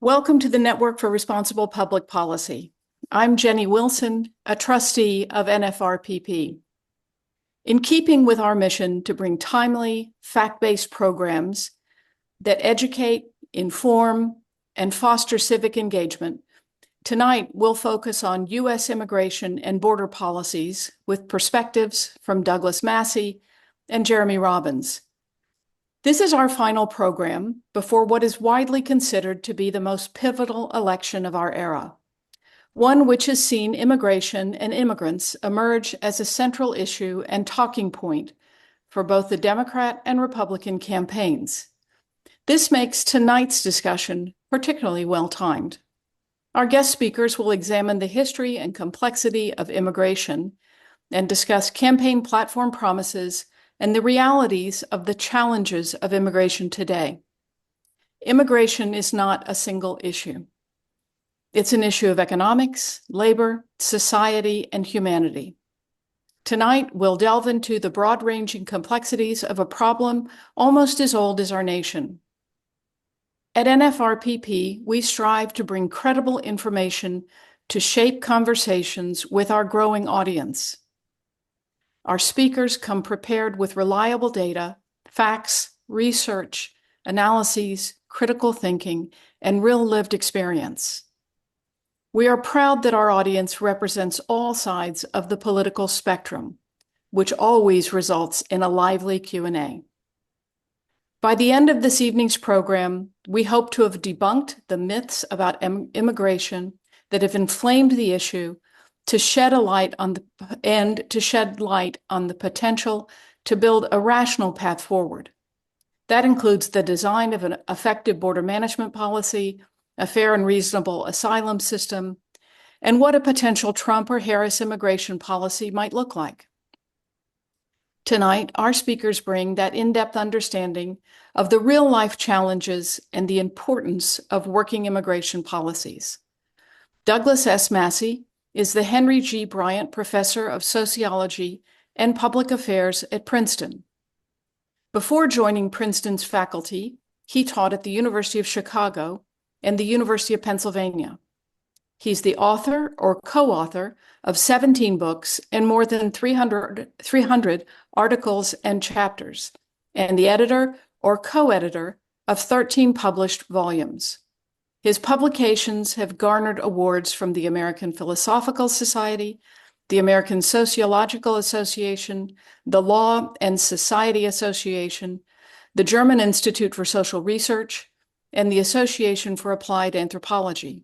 Welcome to the Network for Responsible Public Policy. I'm Jenny Wilson, a trustee of NFRPP. In keeping with our mission to bring timely, fact-based programs that educate, inform, and foster civic engagement, tonight we'll focus on U.S. immigration and border policies with perspectives from Douglas Massey and Jeremy Robbins. This is our final program before what is widely considered to be the most pivotal election of our era, one which has seen immigration and immigrants emerge as a central issue and talking point for both the Democrat and Republican campaigns. This makes tonight's discussion particularly well-timed. Our guest speakers will examine the history and complexity of immigration and discuss campaign platform promises and the realities of the challenges of immigration today. Immigration is not a single issue. It's an issue of economics, labor, society, and humanity. Tonight, we'll delve into the broad-ranging complexities of a problem almost as old as our nation. At NFRPP, we strive to bring credible information to shape conversations with our growing audience. Our speakers come prepared with reliable data, facts, research, analyses, critical thinking, and real lived experience. We are proud that our audience represents all sides of the political spectrum, which always results in a lively Q&A. By the end of this evening's program, we hope to have debunked the myths about immigration that have inflamed the issue to shed light on the potential to build a rational path forward. That includes the design of an effective border management policy, a fair and reasonable asylum system, and what a potential Trump or Harris immigration policy might look like. Tonight, our speakers bring that in-depth understanding of the real-life challenges and the importance of working immigration policies. Douglas S. Massey is the Henry G. Bryant Professor of Sociology and Public Affairs at Princeton. Before joining Princeton's faculty, he taught at the University of Chicago and the University of Pennsylvania. He's the author or co-author of 17 books and more than 300 articles and chapters, and the editor or co-editor of 13 published volumes. His publications have garnered awards from the American Philosophical Society, the American Sociological Association, the Law and Society Association, the German Institute for Social Research, and the Association for Applied Anthropology.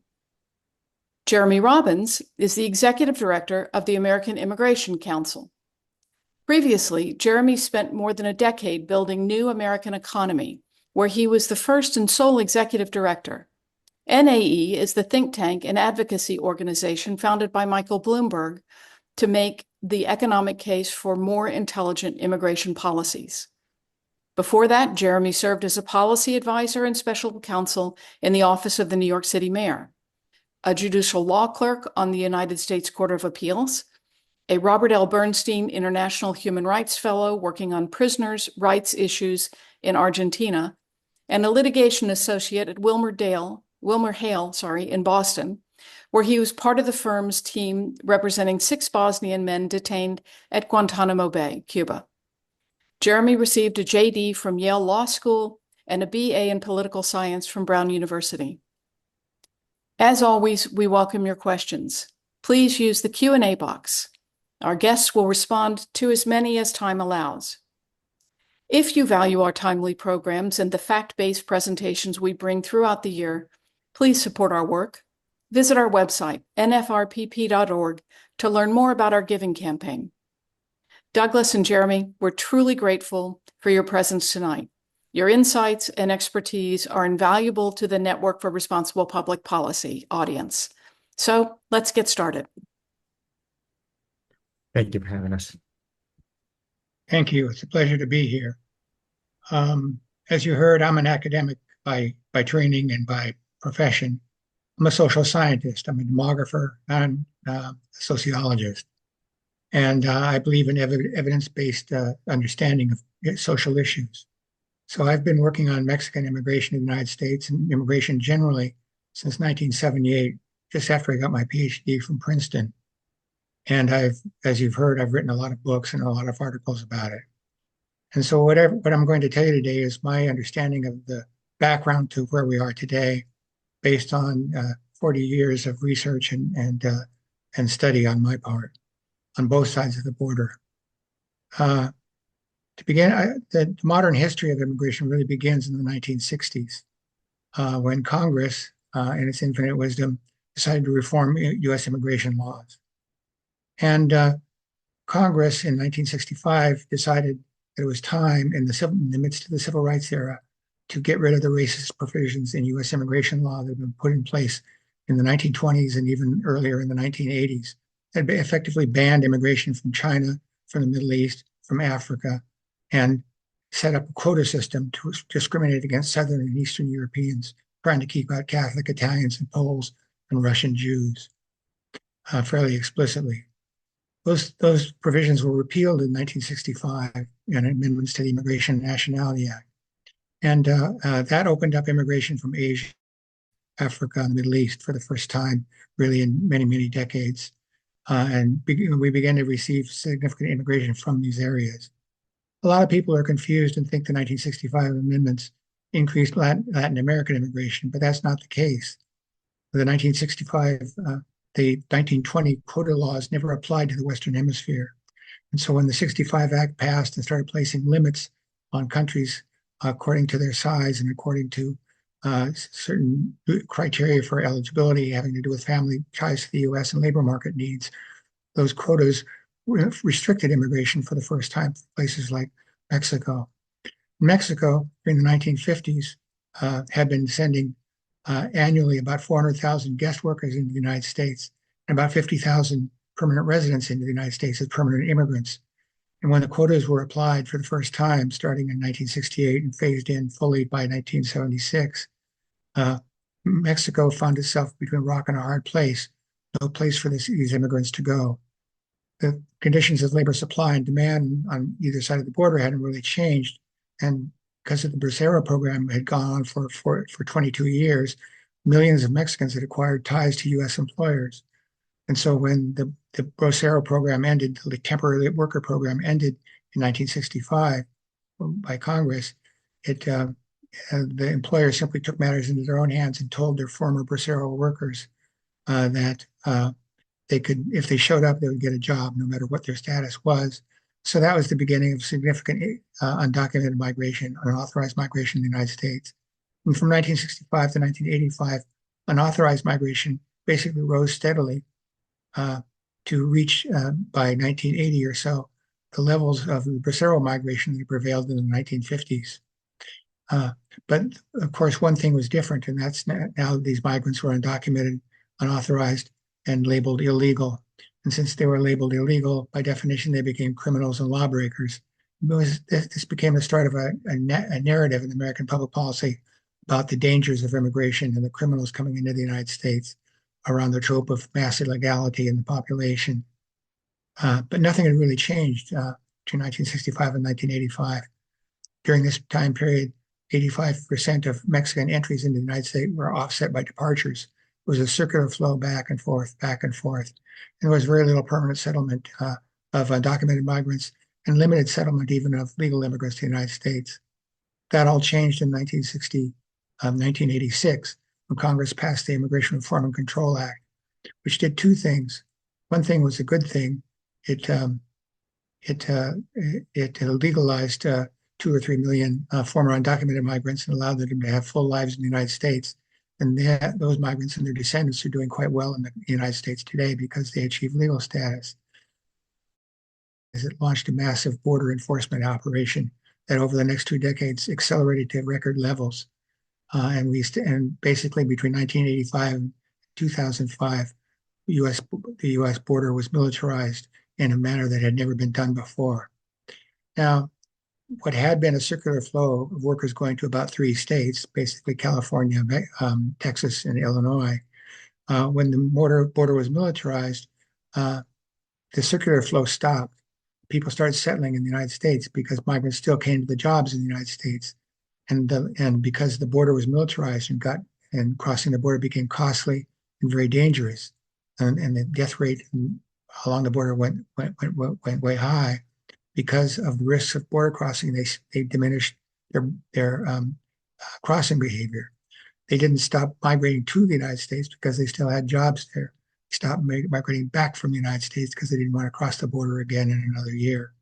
Jeremy Robbins is the Executive Director of the American Immigration Council. Previously, Jeremy spent more than a decade building New American Economy, where he was the first and sole Executive Director. NAE is the think tank and advocacy organization founded by Michael Bloomberg to make the economic case for more intelligent immigration policies. Before that, Jeremy served as a policy advisor and special counsel in the office of the New York City Mayor, a judicial law clerk on the United States Court of Appeals, a Robert L. Bernstein International Human Rights Fellow working on prisoners' rights issues in Argentina, and a litigation associate at Wilmer Hale in Boston, where he was part of the firm's team representing 6 Bosnian men detained at Guantanamo Bay, Cuba. Jeremy received a JD from Yale Law School and a BA in political science from Brown University. As always, we welcome your questions. Please use the Q&A box. Our guests will respond to as many as time allows. If you value our timely programs and the fact-based presentations we bring throughout the year, please support our work. Visit our website, nfrpp.org, to learn more about our giving campaign. Douglas and Jeremy, we're truly grateful for your presence tonight. Your insights and expertise are invaluable to the Network for Responsible Public Policy audience. So let's get started. Thank you for having us. Thank you. It's a pleasure to be here. As you heard, I'm an academic by training and by profession. I'm a social scientist. I'm a demographer and a sociologist. And I believe in evidence-based understanding of social issues. So I've been working on Mexican immigration in the United States and immigration generally since 1978, just after I got my PhD from Princeton. And as you've heard, I've written a lot of books and a lot of articles about it. And so what I'm going to tell you today is my understanding of the background to where we are today, based on 40 years of research and study on my part on both sides of the border. Uh, to begin, the modern history of immigration really begins in the 1960s, when Congress, in its infinite wisdom, decided to reform U.S. immigration laws. And Congress in 1965 decided that it was time in the midst of the civil rights era to get rid of the racist provisions in U.S. immigration law that had been put in place in the 1920s and even earlier in the 1980s, that effectively banned immigration from China, from the Middle East, from Africa, and set up a quota system to discriminate against Southern and Eastern Europeans, trying to keep out Catholic Italians and Poles and Russian Jews fairly explicitly. Those provisions were repealed in 1965 in amendments to the Immigration and Nationality Act. And that opened up immigration from Asia, Africa, and the Middle East for the first time, really in many, many decades. We began to receive significant immigration from these areas. A lot of people are confused and think the 1965 amendments increased Latin American immigration, but that's not the case. The 1920 quota laws never applied to the Western Hemisphere. And so when the 65 Act passed and started placing limits on countries according to their size and according to certain criteria for eligibility having to do with family ties to the U.S. and labor market needs, those quotas restricted immigration for the first time for places like Mexico. Mexico, during the 1950s, had been sending annually about 400,000 guest workers into the United States and about 50,000 permanent residents into the United States as permanent immigrants. And when the quotas were applied for the first time, starting in 1968 and phased in fully by 1976, Mexico found itself between a rock and a hard place, no place for these immigrants to go. The conditions of labor supply and demand on either side of the border hadn't really changed. And because of the Bracero program had gone on for 22 years, millions of Mexicans had acquired ties to U.S. employers. And so when the Bracero program ended, the temporary worker program ended in 1965 by Congress, the employers simply took matters into their own hands and told their former Bracero workers that they could, if they showed up, they would get a job no matter what their status was. So that was the beginning of significant undocumented migration, unauthorized migration in the United States. And from 1965 to 1985, unauthorized migration basically rose steadily to reach, by 1980 or so, the levels of the Bracero migration that prevailed in the 1950s. But of course, one thing was different, and that's now these migrants were undocumented, unauthorized, and labeled illegal. And since they were labeled illegal, by definition, they became criminals and lawbreakers. This became the start of a narrative in American public policy about the dangers of immigration and the criminals coming into the United States around the trope of mass illegality in the population. But nothing had really changed between 1965 and 1985. During this time period, 85% of Mexican entries into the United States were offset by departures. It was a circular flow back and forth, back and forth. And there was very little permanent settlement of undocumented migrants and limited settlement even of legal immigrants to the United States. That all changed in 1986, when Congress passed the Immigration Reform and Control Act, which did two things. One thing was a good thing. It legalized 2 or 3 million former undocumented migrants and allowed them to have full lives in the United States. And those migrants and their descendants are doing quite well in the United States today because they achieved legal status. As it launched a massive border enforcement operation that over the next 2 decades accelerated to record levels. And basically between 1985 and 2005, the U.S. border was militarized in a manner that had never been done before. Now, what had been a circular flow of workers going to about 3 states, basically California, Texas, and Illinois, when the border was militarized, the circular flow stopped. People started settling in the United States because migrants still came to the jobs in the United States. And because the border was militarized and got and crossing the border became costly and very dangerous. And the death rate along the border went way high because of the risks of border crossing. They diminished their crossing behavior. They didn't stop migrating to the United States because they still had jobs there. They stopped migrating back from the United States because they didn't want to cross the border again in another year.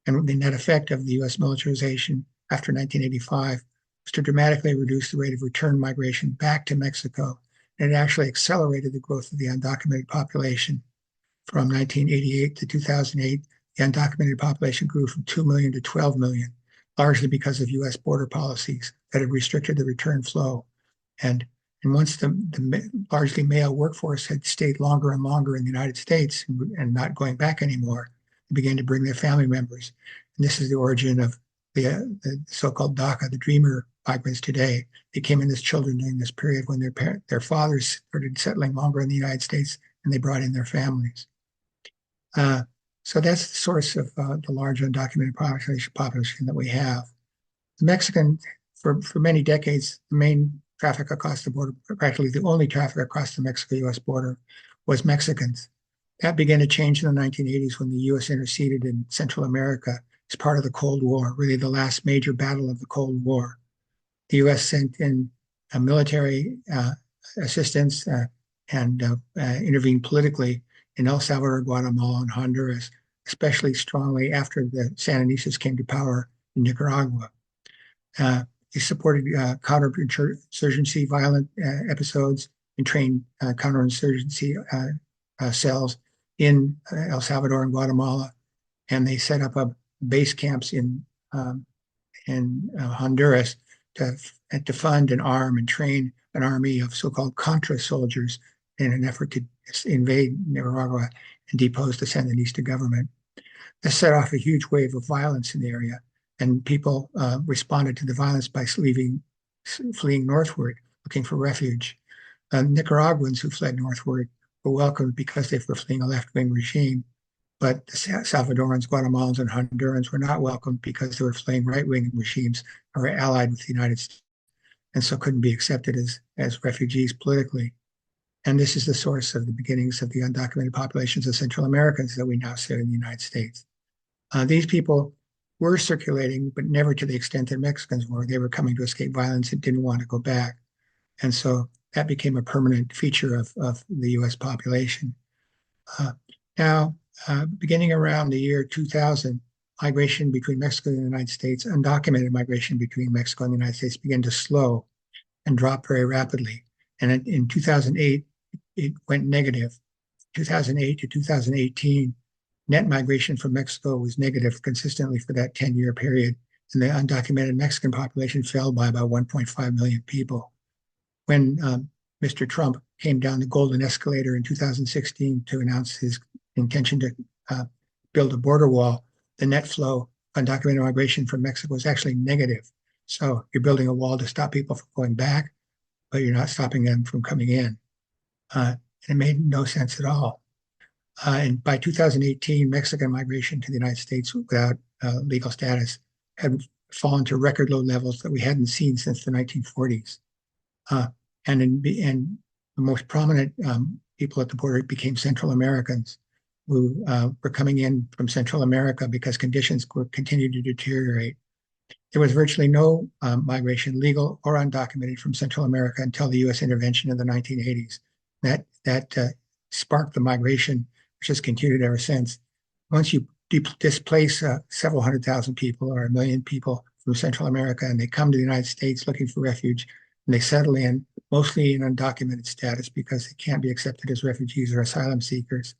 And the net effect of the U.S. militarization after 1985 was to dramatically reduce the rate of return migration back to Mexico. And it actually accelerated the growth of the undocumented population. From 1988 to 2008, the undocumented population grew from 2 million to 12 million, largely because of U.S. border policies that had restricted the return flow. And once the largely male workforce had stayed longer and longer in the United States and not going back anymore, they began to bring their family members. And this is the origin of the so-called DACA, the dreamer migrants today. They came in as children during this period when their fathers started settling longer in the United States, and they brought in their families. So that's the source of the large undocumented population that we have. The Mexican, for many decades, the main traffic across the border, practically the only traffic across the Mexico-U.S. border, was Mexicans. That began to change in the 1980s when the U.S. interceded in Central America as part of the Cold War, really the last major battle of the Cold War. The U.S. sent in military assistance and intervened politically in El Salvador, Guatemala, and Honduras, especially strongly after the Sandinistas came to power in Nicaragua. He supported counterinsurgency violent episodes and trained counterinsurgency cells in El Salvador and Guatemala, and they set up base camps in Honduras to fund and arm and train an army of so-called Contra soldiers in an effort to invade Nicaragua and depose the Sandinista government. This set off a huge wave of violence in the area, and people responded to the violence by fleeing northward, looking for refuge. Nicaraguans who fled northward were welcomed because they were fleeing a left-wing regime, but the Salvadorans, Guatemalans, and Hondurans were not welcomed because they were fleeing right-wing regimes or were allied with the United States, and so couldn't be accepted as refugees politically. And this is the source of the beginnings of the undocumented populations of Central Americans that we now see in the United States. These people were circulating, but never to the extent that Mexicans were. They were coming to escape violence and didn't want to go back. And so that became a permanent feature of the U.S. population. Now, beginning around the year 2000, migration between Mexico and the United States, undocumented migration between Mexico and the United States began to slow and drop very rapidly. And in 2008, it went negative. 2008 to 2018, net migration from Mexico was negative consistently for that 10-year period. And the undocumented Mexican population fell by about 1.5 million people. When Mr. Trump came down the golden escalator in 2016 to announce his intention to build a border wall, the net flow undocumented migration from Mexico was actually negative. So you're building a wall to stop people from going back, but you're not stopping them from coming in. And it made no sense at all. And by 2018, Mexican migration to the United States without legal status had fallen to record low levels that we hadn't seen since the 1940s. And the most prominent people at the border became Central Americans who were coming in from Central America because conditions continued to deteriorate. There was virtually no migration, legal or undocumented, from Central America until the U.S. intervention in the 1980s. That sparked the migration, which has continued ever since. Once you displace several 100,000 people or 1 million people from Central America and they come to the United States looking for refuge, and they settle in, mostly in undocumented status because they can't be accepted as refugees or asylum seekers,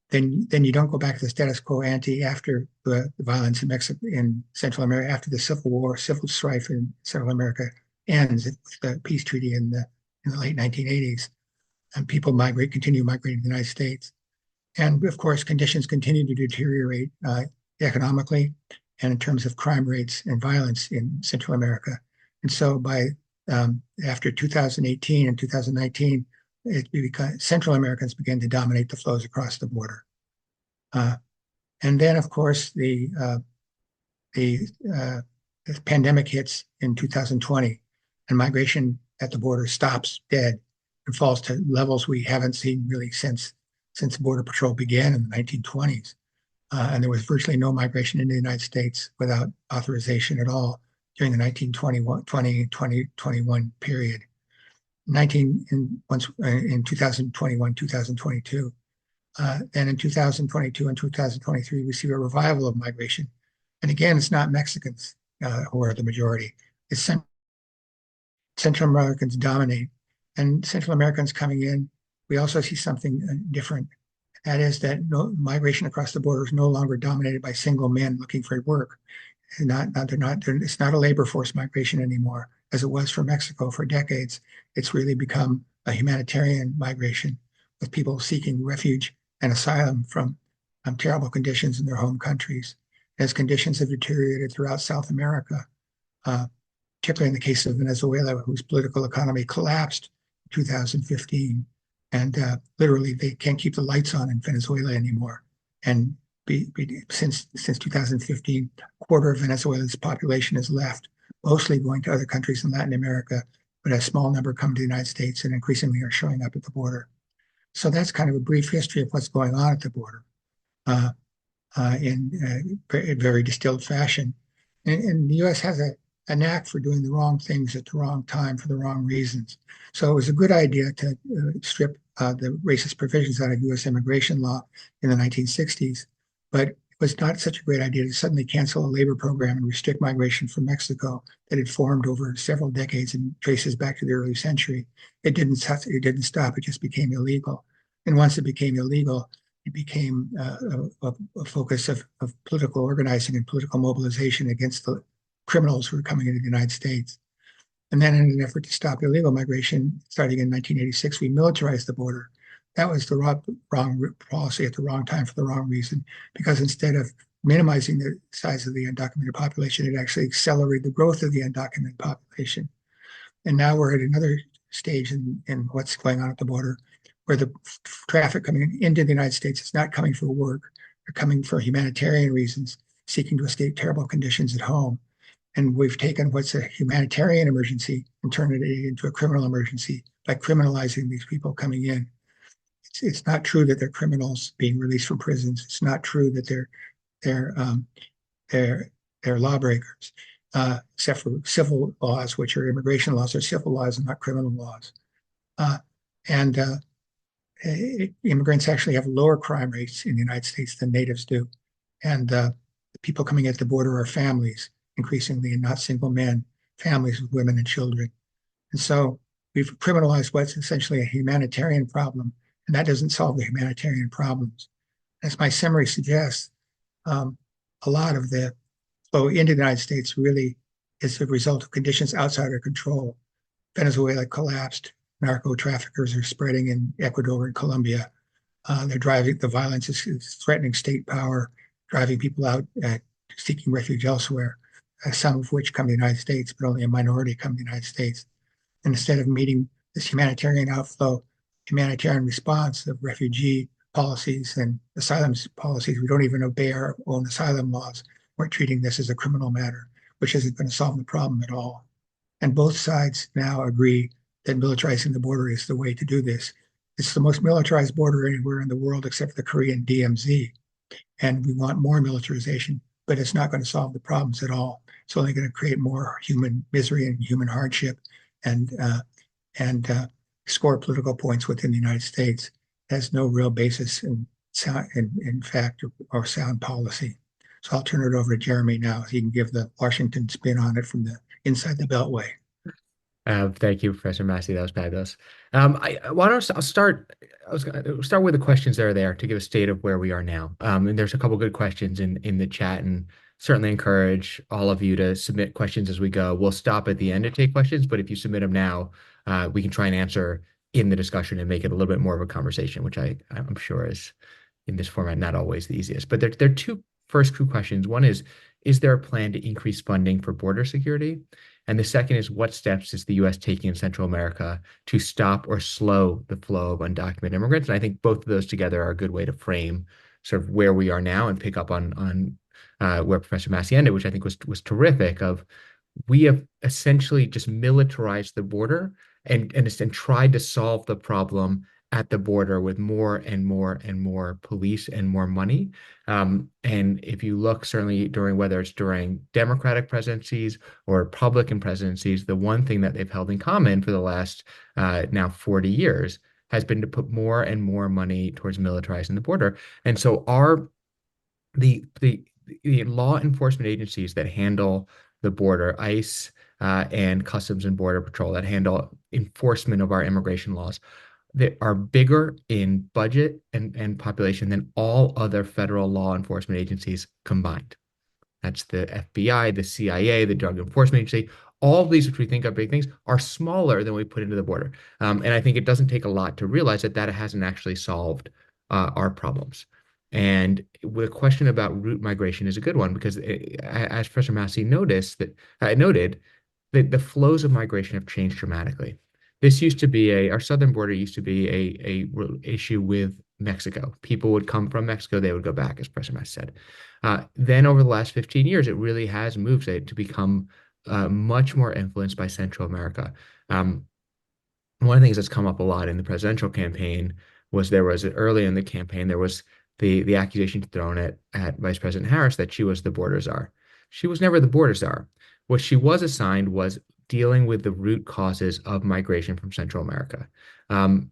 then you don't go back to the status quo ante after the violence in Mexico, in Central America, after the Civil War, civil strife in Central America ends with the peace treaty in the late 1980s, and people continue migrating to the United States. And of course, conditions continue to deteriorate economically and in terms of crime rates and violence in Central America. And so by after 2018 and 2019, Central Americans began to dominate the flows across the border. And then, of course, the pandemic hits in 2020, and migration at the border stops dead and falls to levels we haven't seen really since Border Patrol began in the 1920s. And there was virtually no migration into the United States without authorization at all during the 1921, 2021 period. 2021, 2022. And in 2022 and 2023, we see a revival of migration. And again, it's not Mexicans who are the majority. It's Central Americans dominate. And Central Americans coming in, we also see something different. That is that migration across the border is no longer dominated by single men looking for work. It's not a labor force migration anymore, as it was for Mexico for decades. It's really become a humanitarian migration with people seeking refuge and asylum from terrible conditions in their home countries. As conditions have deteriorated throughout South America, particularly in the case of Venezuela, whose political economy collapsed in 2015. And literally, they can't keep the lights on in Venezuela anymore. And since 2015, a quarter of Venezuela's population has left, mostly going to other countries in Latin America, but a small number come to the United States and increasingly are showing up at the border. So that's kind of a brief history of what's going on at the border in a very distilled fashion. And the U.S. has a knack for doing the wrong things at the wrong time for the wrong reasons. So it was a good idea to strip the racist provisions out of U.S. immigration law in the 1960s, but it was not such a great idea to suddenly cancel a labor program and restrict migration from Mexico that had formed over several decades and traces back to the early century. It didn't stop, it just became illegal. And once it became illegal, it became a focus of political organizing and political mobilization against the criminals who were coming into the United States. And then in an effort to stop illegal migration, starting in 1986, we militarized the border. That was the wrong policy at the wrong time for the wrong reason, because instead of minimizing the size of the undocumented population, it actually accelerated the growth of the undocumented population. And now we're at another stage in what's going on at the border, where the traffic coming into the United States is not coming for work. They're coming for humanitarian reasons, seeking to escape terrible conditions at home. And we've taken what's a humanitarian emergency and turned it into a criminal emergency by criminalizing these people coming in. It's not true that they're criminals being released from prisons. It's not true that they're lawbreakers, except for civil laws, which are immigration laws, are civil laws and not criminal laws. And immigrants actually have lower crime rates in the United States than natives do. And the people coming at the border are families, increasingly, and not single men, families with women and children. And so we've criminalized what's essentially a humanitarian problem, and that doesn't solve the humanitarian problems. As my summary suggests, a lot of the flow into the United States really is the result of conditions outside our control. Venezuela collapsed. Narco traffickers are spreading in Ecuador and Colombia. They're driving, the violence is threatening state power, driving people out, seeking refuge elsewhere, some of which come to the United States, but only a minority come to the United States. And instead of meeting this humanitarian outflow, humanitarian response of refugee policies and asylum policies, we don't even obey our own asylum laws. We're treating this as a criminal matter, which isn't going to solve the problem at all. And both sides now agree that militarizing the border is the way to do this. It's the most militarized border anywhere in the world except the Korean DMZ. And we want more militarization, but it's not going to solve the problems at all. It's only going to create more human misery and human hardship and score political points within the United States. It has no real basis in fact or sound policy. So I'll turn it over to Jeremy now. He can give the Washington spin on it from the inside the Beltway. Thank you, Professor Massey. That was fabulous. I'll start. I was going to start with the questions that are there to give a state of where we are now. And there's a couple good questions in the chat, and certainly encourage all of you to submit questions as we go. We'll stop at the end to take questions, but if you submit them now, we can try and answer in the discussion and make it a little bit more of a conversation, which I'm sure is in this format not always the easiest. But there are first two questions. One is there a plan to increase funding for border security? And the second is, what steps is the U.S. taking in Central America to stop or slow the flow of undocumented immigrants? And I think both of those together are a good way to frame sort of where we are now and pick up on where Professor Massey ended, which I think was terrific. We have essentially just militarized the border and tried to solve the problem at the border with more and more and more police and more money. And if you look, certainly during whether it's during Democratic presidencies or Republican presidencies, the one thing that they've held in common for the last now 40 years has been to put more and more money towards militarizing the border. And so the the the law enforcement agencies that handle the border, ICE and Customs and Border Patrol, that handle enforcement of our immigration laws, they are bigger in budget and population than all other federal law enforcement agencies combined. That's the FBI, the CIA, the Drug Enforcement Agency. All of these, which we think are big things, are smaller than we put into the border. And I think it doesn't take a lot to realize that that hasn't actually solved our problems. And the question about route migration is a good one because, as Professor Massey noted, the flows of migration have changed dramatically. This used to be our southern border used to be a issue with Mexico. People would come from Mexico, they would go back, as Professor Massey said. Then over the last 15 years, it really has moved it to become much more influenced by Central America. Um, One of the things that's come up a lot in the presidential campaign was there was early in the campaign, there was the accusation thrown at Vice President Harris that she was the border czar. She was never the border czar. What she was assigned was dealing with the root causes of migration from Central America. And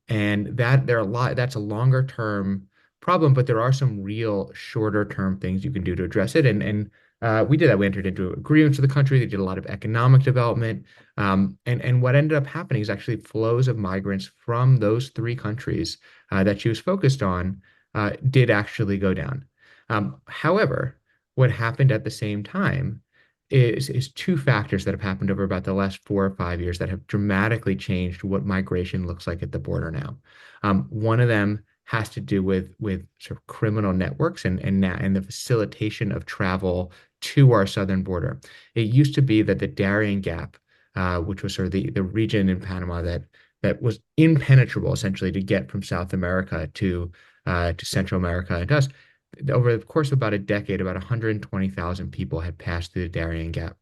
that's a longer term problem, but there are some real shorter term things you can do to address it. And we did that. We entered into agreements with the country. They did a lot of economic development. And what ended up happening is actually flows of migrants from those three countries that she was focused on did actually go down. However, what happened at the same time is two factors that have happened over about the last 4 or 5 years that have dramatically changed what migration looks like at the border now. One of them has to do with sort of criminal networks and the facilitation of travel to our southern border. It used to be that the Darien Gap, which was sort of the region in Panama that was impenetrable essentially to get from South America to Central America and us. Over the course of about a decade, about 120,000 people had passed through the Darien Gap.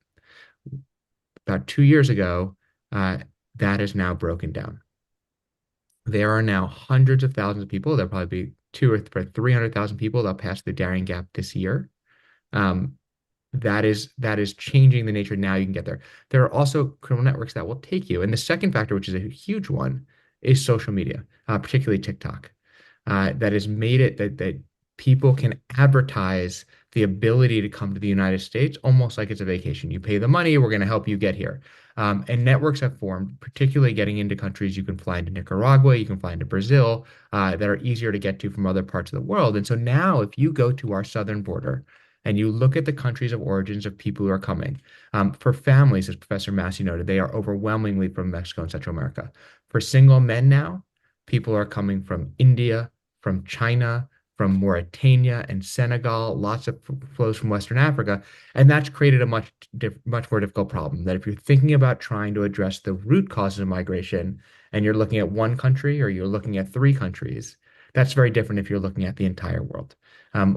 About 2 years ago, that is now broken down. There are now hundreds of thousands of people. There'll probably be 300,000 people that'll pass the Darien Gap this year. Um, that is changing the nature. Now you can get there. There are also criminal networks that will take you. And the second factor, which is a huge one, is social media, particularly TikTok, that has made it that people can advertise the ability to come to the United States almost like it's a vacation. You pay the money, we're going to help you get here. And networks have formed, particularly getting into countries. You can fly into Nicaragua, you can fly into Brazil, that are easier to get to from other parts of the world. And so now, if you go to our southern border and you look at the countries of origins of people who are coming, for families, as Professor Massey noted, they are overwhelmingly from Mexico and Central America. For single men now, people are coming from India, from China, from Mauritania and Senegal, lots of flows from Western Africa. And that's created a much more difficult problem. That if you're thinking about trying to address the root causes of migration and you're looking at one country or you're looking at three countries, that's very different if you're looking at the entire world.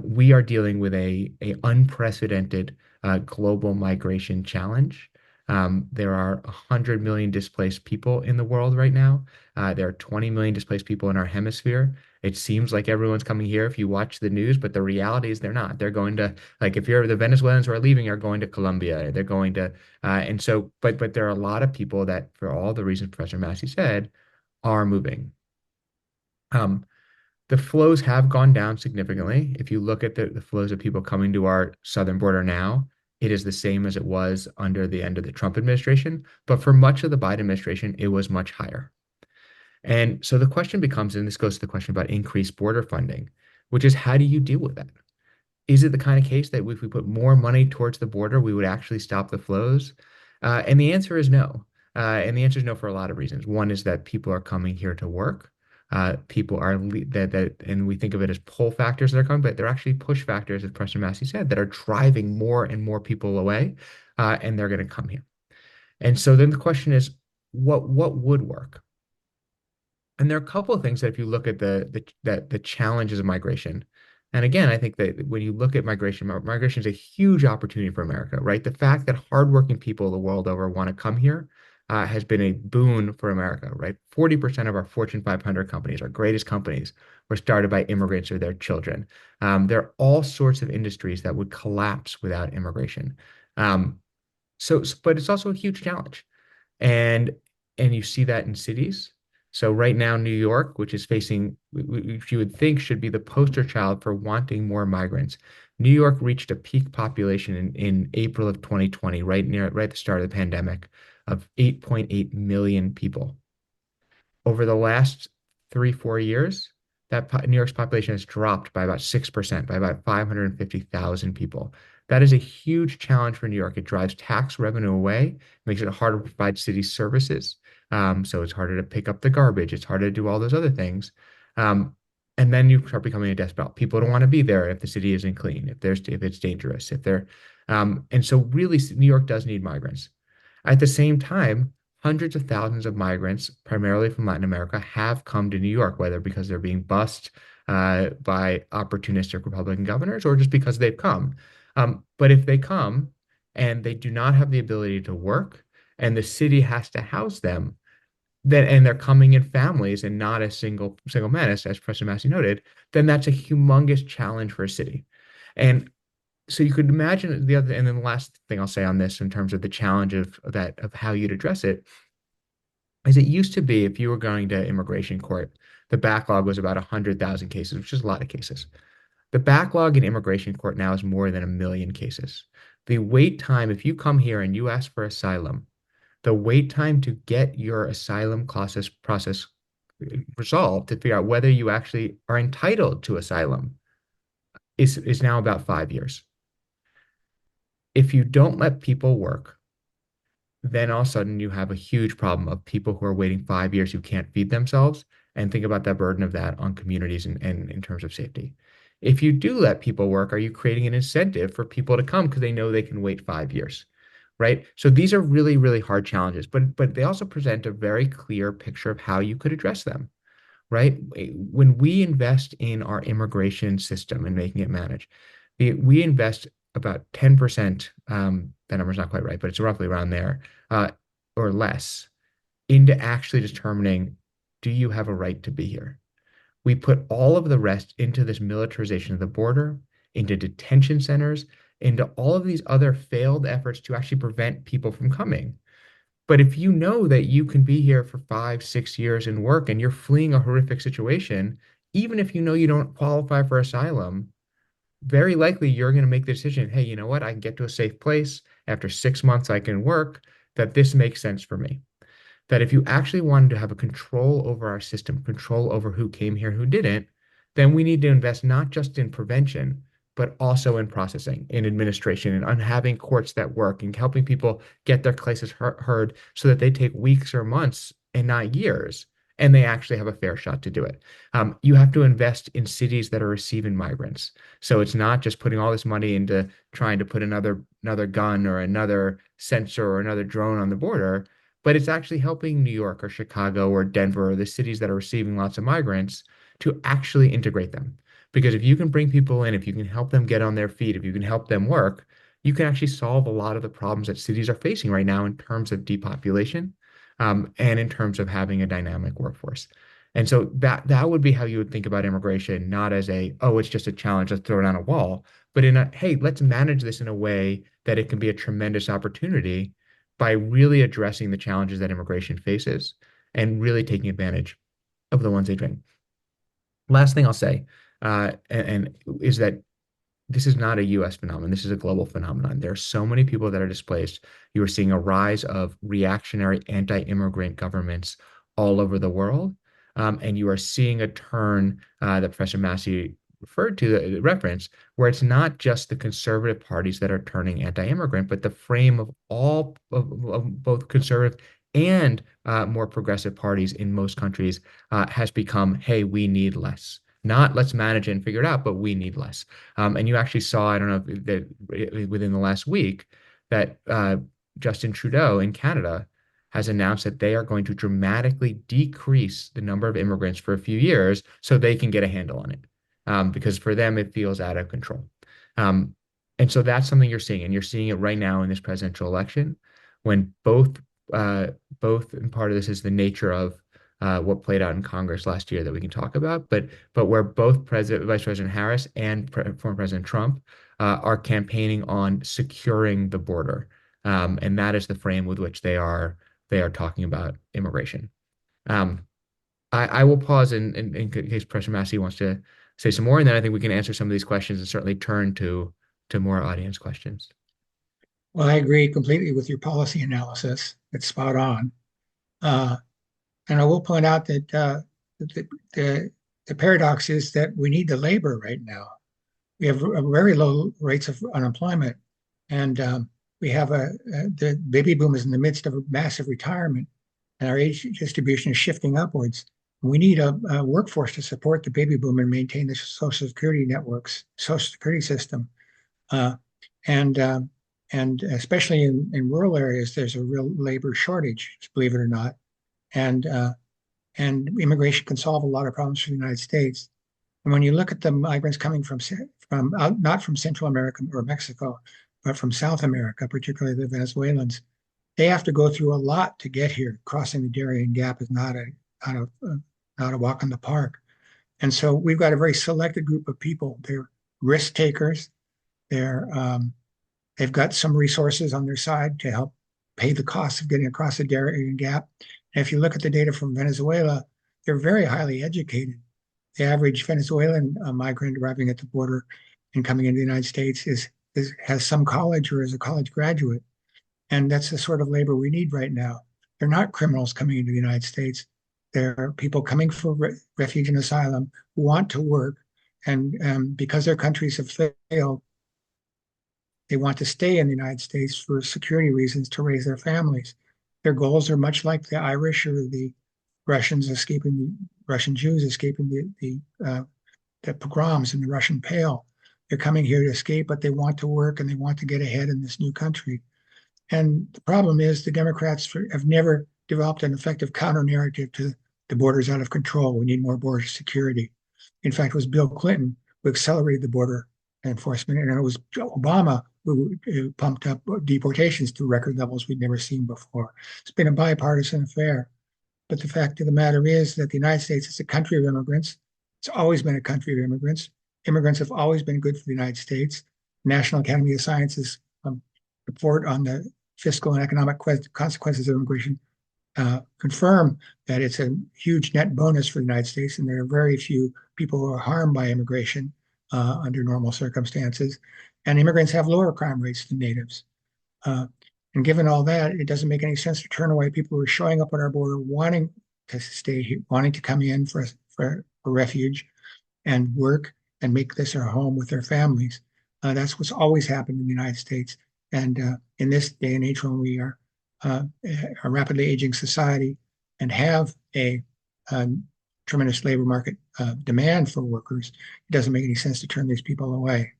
We are dealing with a unprecedented global migration challenge. There are 100 million displaced people in the world right now. There are 20 million displaced people in our hemisphere. It seems like everyone's coming here if you watch the news, but the reality is they're not. They're going to, like, if you're the Venezuelans who are leaving, are going to Colombia. They're going to, and so, but there are a lot of people that, for all the reasons Professor Massey said, are moving. The flows have gone down significantly. If you look at the flows of people coming to our southern border now, it is the same as it was under the end of the Trump administration. But for much of the Biden administration, it was much higher. And so the question becomes, and this goes to the question about increased border funding, which is how do you deal with that? Is it the kind of case that if we put more money towards the border, we would actually stop the flows? And the answer is no. And the answer is no for a lot of reasons. One is that people are coming here to work. People are and we think of it as pull factors that are coming, but they're actually push factors, as Professor Massey said, that are driving more and more people away, and they're going to come here. And so then the question is, what would work? And there are a couple of things that if you look at the challenges of migration, and again, I think that when you look at migration is a huge opportunity for America, right? The fact that hardworking people the world over want to come here has been a boon for America, right? 40% of our Fortune 500 companies, our greatest companies, were started by immigrants or their children. There are all sorts of industries that would collapse without immigration. Um, but it's also a huge challenge. And and you see that in cities. So right now, New York, which is facing, which you would think should be the poster child for wanting more migrants. New York reached a peak population in April of 2020, right at the start of the pandemic, of 8.8 million people. Over the last 3, 4 years, New York's population has dropped by about 6%, by about 550,000 people. That is a huge challenge for New York. It drives tax revenue away, makes it harder to provide city services. So it's harder to pick up the garbage. It's harder to do all those other things. Um, and then you start becoming a death spell. People don't want to be there if the city isn't clean, if it's dangerous, and so really New York does need migrants. At the same time, hundreds of thousands of migrants, primarily from Latin America, have come to New York, whether because they're being bussed by opportunistic Republican governors or just because they've come. But if they come and they do not have the ability to work, and the city has to house them, then and they're coming in families and not as single men, as Professor Massey noted, then that's a humongous challenge for a city. And so you could imagine the other, and then the last thing I'll say on this in terms of the challenge of how you'd address it is it used to be if you were going to immigration court, the backlog was about 100,000 cases, which is a lot of cases. The backlog in immigration court now is more than 1 million cases. The wait time, if you come here and you ask for asylum, the wait time to get your asylum process resolved to figure out whether you actually are entitled to asylum is now about 5 years. If you don't let people work, then all of a sudden you have a huge problem of people who are waiting 5 years who can't feed themselves. And think about that burden of that on communities and in terms of safety. If you do let people work, are you creating an incentive for people to come because they know they can wait 5 years? Right. So these are really, really hard challenges, but they also present a very clear picture of how you could address them. Right. When we invest in our immigration system and making it manage, we invest about 10%, that number's not quite right, but it's roughly around there, uh, or less, into actually determining, do you have a right to be here? We put all of the rest into this militarization of the border, into detention centers, into all of these other failed efforts to actually prevent people from coming. But if you know that you can be here for 5, 6 years and work and you're fleeing a horrific situation, even if you know you don't qualify for asylum, very likely you're going to make the decision, hey, you know what? I can get to a safe place. After 6 months, I can work, that this makes sense for me. That if you actually wanted to have a control over our system, control over who came here, who didn't, then we need to invest not just in prevention, but also in processing, in administration, and on having courts that work and helping people get their cases heard so that they take weeks or months and not years, and they actually have a fair shot to do it. You have to invest in cities that are receiving migrants. So it's not just putting all this money into trying to put another gun or another sensor or another drone on the border, but it's actually helping New York or Chicago or Denver or the cities that are receiving lots of migrants to actually integrate them. Because if you can bring people in, if you can help them get on their feet, if you can help them work, you can actually solve a lot of the problems that cities are facing right now in terms of depopulation, and in terms of having a dynamic workforce. And so that would be how you would think about immigration, not as oh, it's just a challenge, let's throw it on a wall, but hey, let's manage this in a way that it can be a tremendous opportunity by really addressing the challenges that immigration faces and really taking advantage of the ones they bring. Last thing I'll say, and is that this is not a US phenomenon. This is a global phenomenon. There are so many people that are displaced. You are seeing a rise of reactionary anti-immigrant governments all over the world. And you are seeing a turn that Professor Massey referred to, the reference, where it's not just the conservative parties that are turning anti-immigrant, but the frame of all of both conservative and more progressive parties in most countries has become, hey, we need less. Not let's manage it and figure it out, but we need less. And you actually saw, I don't know, that within the last week, that Justin Trudeau in Canada has announced that they are going to dramatically decrease the number of immigrants for a few years so they can get a handle on it. Because for them, it feels out of control. And so that's something you're seeing. And you're seeing it right now in this presidential election when both both, and part of this is the nature of what played out in Congress last year that we can talk about, but where both Vice President Harris and former President Trump are campaigning on securing the border, and that is the frame with which they are talking about immigration. Um, I will pause in case Professor Massey wants to say some more, and then I think we can answer some of these questions and certainly turn to more audience questions. Well, I agree completely with your policy analysis. It's spot on. And I will point out that the paradox is that we need the labor right now. We have very low rates of unemployment, and we have the baby boom is in the midst of a massive retirement, and our age distribution is shifting upwards. We need a workforce to support the baby boom and maintain the Social Security networks, Social Security system, uh, and and especially in rural areas, there's a real labor shortage, believe it or not, and and immigration can solve a lot of problems for the United States. And when you look at the migrants coming from not from Central America or Mexico, but from South America, particularly the Venezuelans, they have to go through a lot to get here. Crossing the Darien Gap is not a walk in the park. And so we've got a very selected group of people. They're risk takers. They're they've got some resources on their side to help pay the cost of getting across the Darien Gap. And if you look at the data from Venezuela, they're very highly educated. The average Venezuelan migrant arriving at the border and coming into the United States has some college or is a college graduate. And that's the sort of labor we need right now. They're not criminals coming into the United States. They're people coming for refuge and asylum who want to work. And because their countries have failed, they want to stay in the United States for security reasons to raise their families. Their goals are much like the Irish or the Russian Jews escaping the pogroms in the Russian Pale. They're coming here to escape, but they want to work and they want to get ahead in this new country. And the problem is the Democrats have never developed an effective counter narrative to the borders out of control. We need more border security. In fact, it was Bill Clinton who accelerated the border enforcement, and it was Obama who pumped up deportations to record levels we'd never seen before. It's been a bipartisan affair. But the fact of the matter is that the United States is a country of immigrants. It's always been a country of immigrants. Immigrants have always been good for the United States. National Academy of Sciences report on the fiscal and economic consequences of immigration confirm that it's a huge net bonus for the United States, and there are very few people who are harmed by immigration under normal circumstances. And immigrants have lower crime rates than natives. And given all that, it doesn't make any sense to turn away people who are showing up at our border, wanting to stay here, wanting to come in for refuge and work and make this their home with their families. That's what's always happened in the United States. And in this day and age when we are a rapidly aging society and have a tremendous labor market demand for workers, it doesn't make any sense to turn these people away.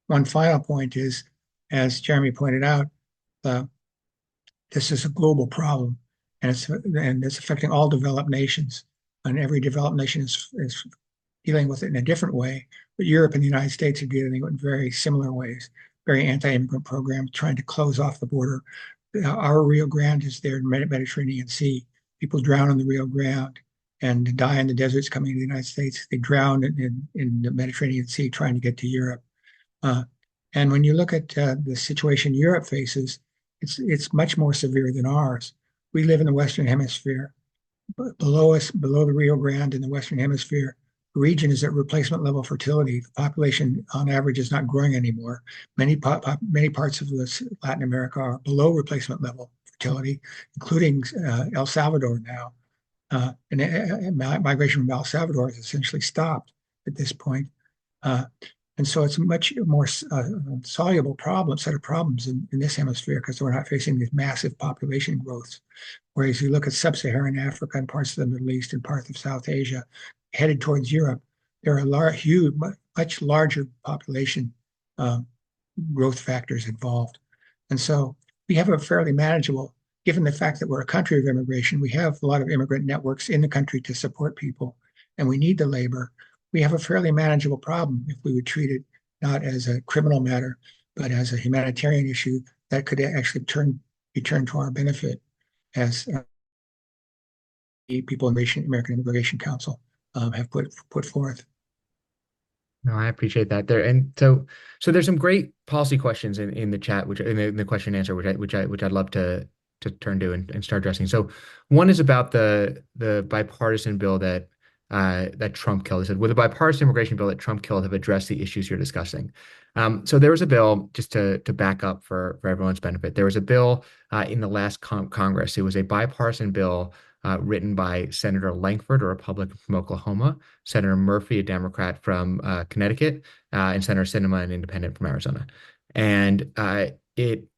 One final point is, as Jeremy pointed out, this is a global problem, and it's affecting all developed nations. And every developed nation is dealing with it in a different way. But Europe and the United States are dealing with it in very similar ways. Very anti-immigrant program, trying to close off the border. Our Rio Grande is there in the Mediterranean Sea. People drown in the Rio Grande and die in the deserts coming to the United States. They drown in the Mediterranean Sea trying to get to Europe. And when you look at the situation Europe faces, it's much more severe than ours. We live in the Western Hemisphere. Below us, below the Rio Grande in the Western Hemisphere, the region is at replacement level fertility. The population on average is not growing anymore. Many parts of Latin America are below replacement level fertility, including El Salvador now. And migration from El Salvador has essentially stopped at this point. And so it's a much more soluble set of problems in this hemisphere because we're not facing these massive population growths. Whereas you look at sub-Saharan Africa and parts of the Middle East and parts of South Asia headed towards Europe, there are huge, much larger population growth factors involved. And so we have a fairly manageable, given the fact that we're a country of immigration, we have a lot of immigrant networks in the country to support people, and we need the labor. We have a fairly manageable problem if we would treat it not as a criminal matter, but as a humanitarian issue that could actually be turned to our benefit. as the people in American Immigration Council have put forth. No, I appreciate that there. And so there's some great policy questions in the chat, which in the question and answer, which I'd love to turn to and start addressing. So one is about the bipartisan bill that Trump killed. He said, "Would the bipartisan immigration bill that Trump killed have addressed the issues you're discussing?" So there was a bill, just to back up for everyone's benefit. There was a bill in the last Congress. It was a bipartisan bill written by Senator Lankford, a Republican from Oklahoma, Senator Murphy, a Democrat from Connecticut, and Senator Sinema, an independent from Arizona. And it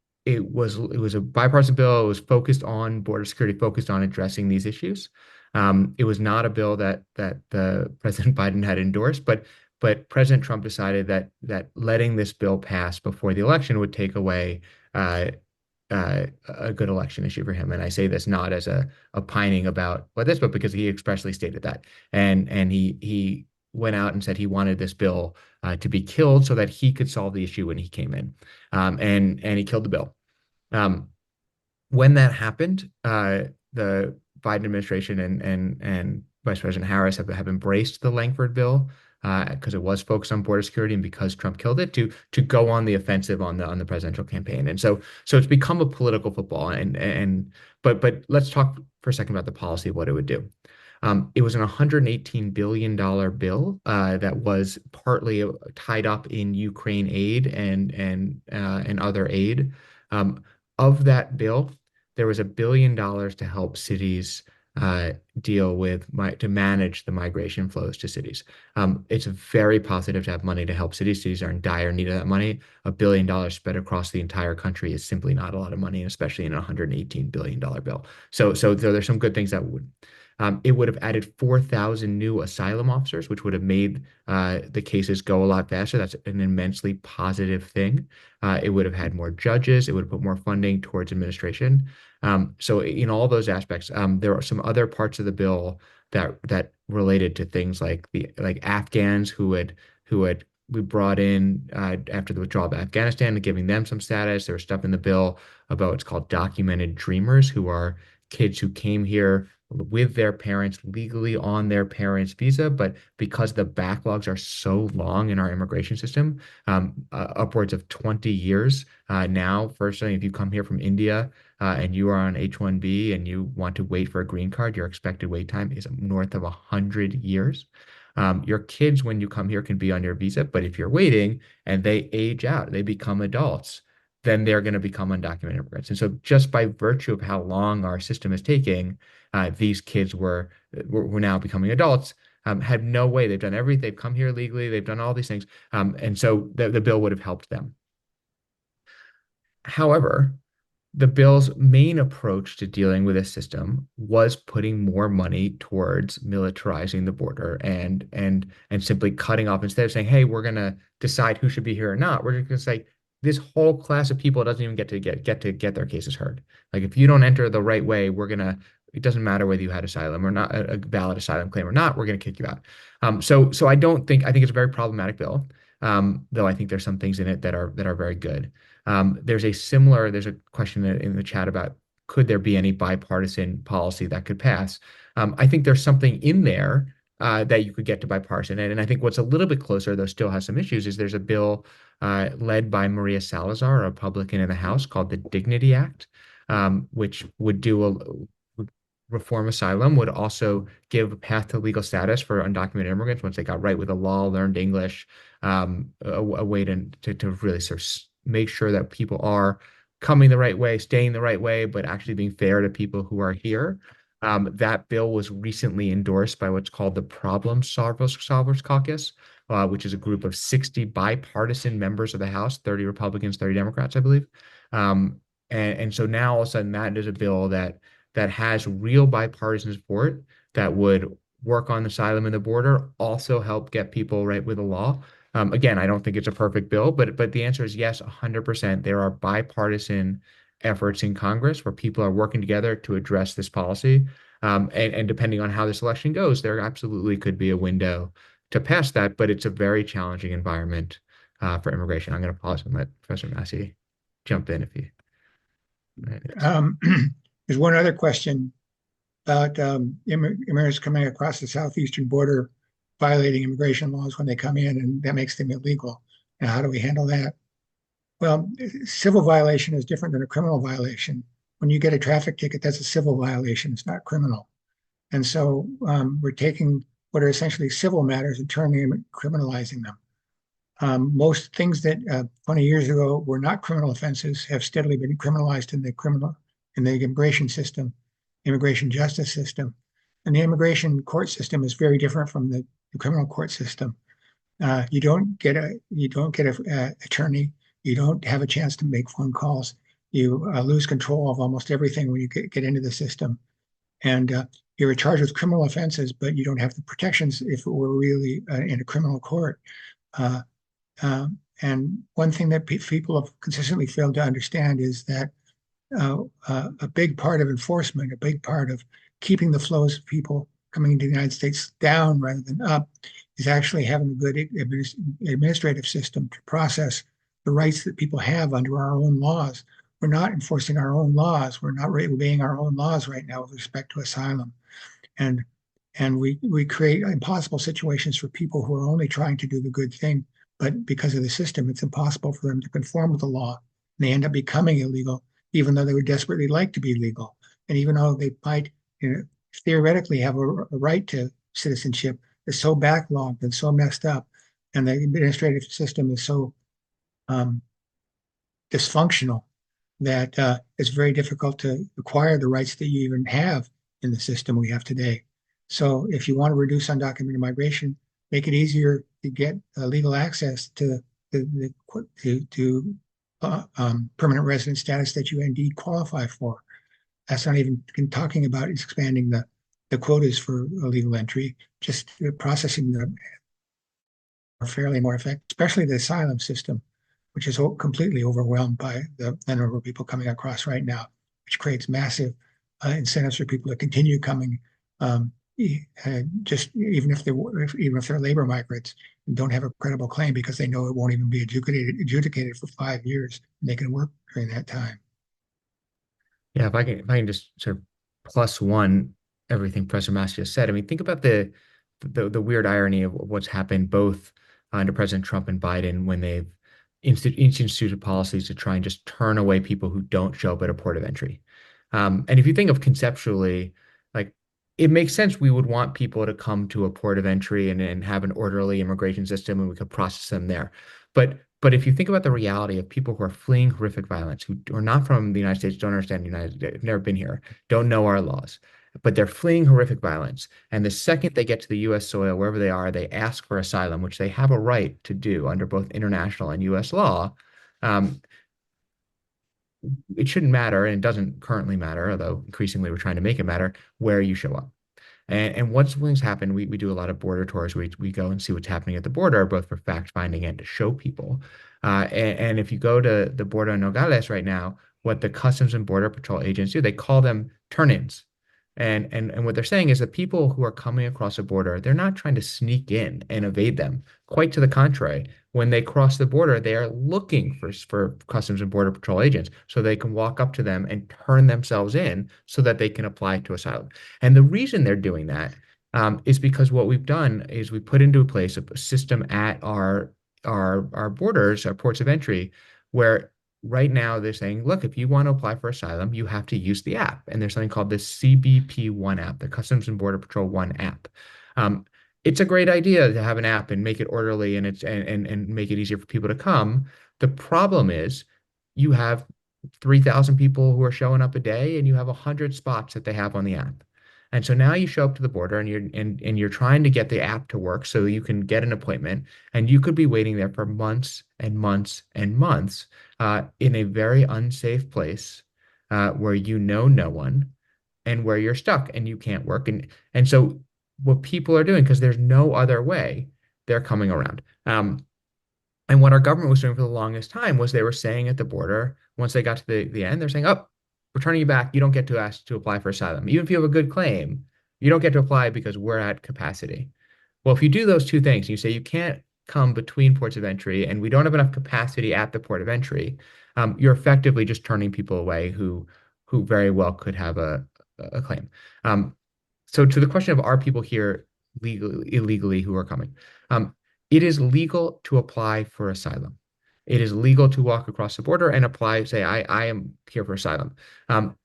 was a bipartisan bill. It was focused on border security, focused on addressing these issues. It was not a bill that the President Biden had endorsed, but President Trump decided that letting this bill pass before the election would take away a good election issue for him. And I say this not as a pining about this, but because he expressly stated that. And he went out and said he wanted this bill to be killed so that he could solve the issue when he came in. And he killed the bill. Um, when that happened, the Biden administration and Vice President Harris have embraced the Langford bill because it was focused on border security and because Trump killed it to go on the offensive on the presidential campaign. And so it's become a political football. But let's talk for a second about the policy of what it would do. It was an $118 billion bill that was partly tied up in Ukraine aid and other aid. Um, of that bill, there was $1 billion to help cities deal with to manage the migration flows to cities. It's very positive to have money to help cities. Cities are in dire need of that money. $1 billion spread across the entire country is simply not a lot of money, especially in a $118 billion bill. So there's some good things that would. It would have added 4,000 new asylum officers, which would have made the cases go a lot faster. That's an immensely positive thing. It would have had more judges. It would have put more funding towards administration. So in all those aspects, there are some other parts of the bill that related to things like Afghans who had we brought in after the withdrawal of Afghanistan and giving them some status. There was stuff in the bill about what's called documented dreamers, who are kids who came here with their parents legally on their parents' visa, but because the backlogs are so long in our immigration system, upwards of 20 years now. Firstly, if you come here from India and you are on H-1B and you want to wait for a green card, your expected wait time is north of 100 years. Your kids, when you come here, can be on your visa, but if you're waiting and they age out, they become adults, then they're going to become undocumented immigrants. And so just by virtue of how long our system is taking, these kids were now becoming adults, had no way. They've done everything. They've come here legally. They've done all these things. And so the bill would have helped them. However, the bill's main approach to dealing with this system was putting more money towards militarizing the border and simply cutting off, instead of saying, "Hey, we're going to decide who should be here or not," we're just going to say this whole class of people doesn't even get their cases heard. Like if you don't enter the right way, it doesn't matter whether you had asylum or not, a valid asylum claim or not, we're going to kick you out. So I think it's a very problematic bill. Though I think there's some things in it that are very good. There's a question in the chat about could there be any bipartisan policy that could pass? I think there's something in there that you could get to bipartisan. And I think what's a little bit closer, though still has some issues, is there's a bill led by Maria Salazar, a Republican in the House, called the Dignity Act, which would reform asylum, would also give a path to legal status for undocumented immigrants once they got right with the law, learned English, a way to really sort of make sure that people are coming the right way, staying the right way, but actually being fair to people who are here. That bill was recently endorsed by what's called the Problem Solvers Caucus, which is a group of 60 bipartisan members of the House, 30 Republicans, 30 Democrats, I believe. And so now all of a sudden that is a bill that has real bipartisan support that would work on asylum and the border, also help get people right with the law. Again, I don't think it's a perfect bill, but the answer is yes, 100%. There are bipartisan efforts in Congress where people are working together to address this policy. And depending on how this election goes, there absolutely could be a window to pass that, but it's a very challenging environment for immigration. I'm going to pause and let Professor Massey jump in if he. Um, There's one other question about immigrants coming across the southeastern border, violating immigration laws when they come in, and that makes them illegal. And how do we handle that? Well, civil violation is different than a criminal violation. When you get a traffic ticket, that's a civil violation. It's not criminal. And so we're taking what are essentially civil matters and turning them, criminalizing them. Most things that 20 years ago were not criminal offenses have steadily been criminalized in the immigration system, immigration justice system. And the immigration court system is very different from the criminal court system. You don't get a attorney. You don't have a chance to make phone calls. You lose control of almost everything when you get into the system. And you're charged with criminal offenses, but you don't have the protections if it were really in a criminal court. And one thing that people have consistently failed to understand is that a big part of enforcement, a big part of keeping the flows of people coming into the United States down rather than up, is actually having a good administrative system to process the rights that people have under our own laws. We're not enforcing our own laws. We're not obeying our own laws right now with respect to asylum. And we create impossible situations for people who are only trying to do the good thing, but because of the system, it's impossible for them to conform with the law. And they end up becoming illegal, even though they would desperately like to be legal. And even though they might theoretically have a right to citizenship, they're so backlogged and so messed up, and the administrative system is so dysfunctional that it's very difficult to acquire the rights that you even have in the system we have today. So if you want to reduce undocumented migration, make it easier to get legal access to permanent resident status that you indeed qualify for. That's not even talking about expanding the quotas for illegal entry, just processing them fairly more effective, especially the asylum system, which is completely overwhelmed by the number of people coming across right now, which creates massive incentives for people to continue coming, just even if they're labor migrants and don't have a credible claim because they know it won't even be adjudicated for 5 years, and they can work during that time. Yeah, if I can just sort of plus one everything Professor Massey just said. I mean, think about the weird irony of what's happened both under President Trump and Biden when they've instituted policies to try and just turn away people who don't show up at a port of entry. And if you think of conceptually, like it makes sense we would want people to come to a port of entry and have an orderly immigration system and we could process them there. But if you think about the reality of people who are fleeing horrific violence, who are not from the United States, don't understand the United States, never been here, don't know our laws, but they're fleeing horrific violence. And the second they get to the U.S. soil, wherever they are, they ask for asylum, which they have a right to do under both international and U.S. law. It shouldn't matter, and it doesn't currently matter, although increasingly we're trying to make it matter, where you show up. And once things happen, we do a lot of border tours. We go and see what's happening at the border, both for fact finding and to show people. And if you go to the border in Nogales right now, what the Customs and Border Patrol agents do, they call them turn-ins. And what they're saying is that people who are coming across the border, they're not trying to sneak in and evade them. Quite to the contrary. When they cross the border, they are looking for Customs and Border Patrol agents so they can walk up to them and turn themselves in so that they can apply to asylum. And the reason they're doing that is because what we've done is we put into place a system at our borders, our ports of entry, where right now they're saying, look, if you want to apply for asylum, you have to use the app. And there's something called the CBP One app, the Customs and Border Patrol One app. It's a great idea to have an app and make it orderly and make it easier for people to come. The problem is you have 3,000 people who are showing up a day and you have 100 spots that they have on the app. And so now you show up to the border and you're trying to get the app to work so you can get an appointment, and you could be waiting there for months and months and months in a very unsafe place where you know no one and where you're stuck and you can't work. And so what people are doing, because there's no other way, they're coming around. And what our government was doing for the longest time was they were saying at the border, once they got to the end, they're saying, oh, we're turning you back. You don't get to ask to apply for asylum. Even if you have a good claim, you don't get to apply because we're at capacity. Well, if you do those two things, you say you can't come between ports of entry and we don't have enough capacity at the port of entry, you're effectively just turning people away who who very well could have a claim. So to the question of are people here legally, illegally who are coming, it is legal to apply for asylum. It is legal to walk across the border and apply, say, I am here for asylum.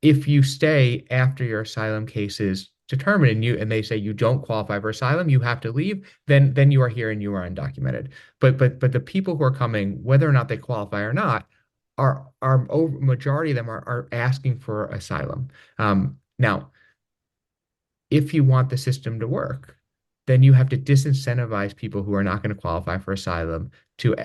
If you stay after your asylum case is determined and they say you don't qualify for asylum, you have to leave, then you are here and you are undocumented. But the people who are coming, whether or not they qualify or not, are over majority of them are asking for asylum. Now, if you want the system to work, then you have to disincentivize people who are not going to qualify for asylum to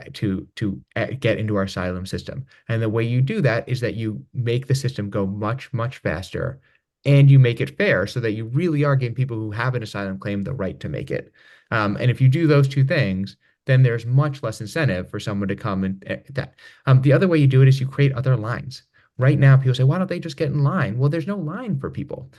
get into our asylum system. And the way you do that is that you make the system go much, much faster and you make it fair so that you really are giving people who have an asylum claim the right to make it. And if you do those two things, then there's much less incentive for someone to come and that. The other way you do it is you create other lines. Right now, people say, why don't they just get in line? Well, there's no line for people.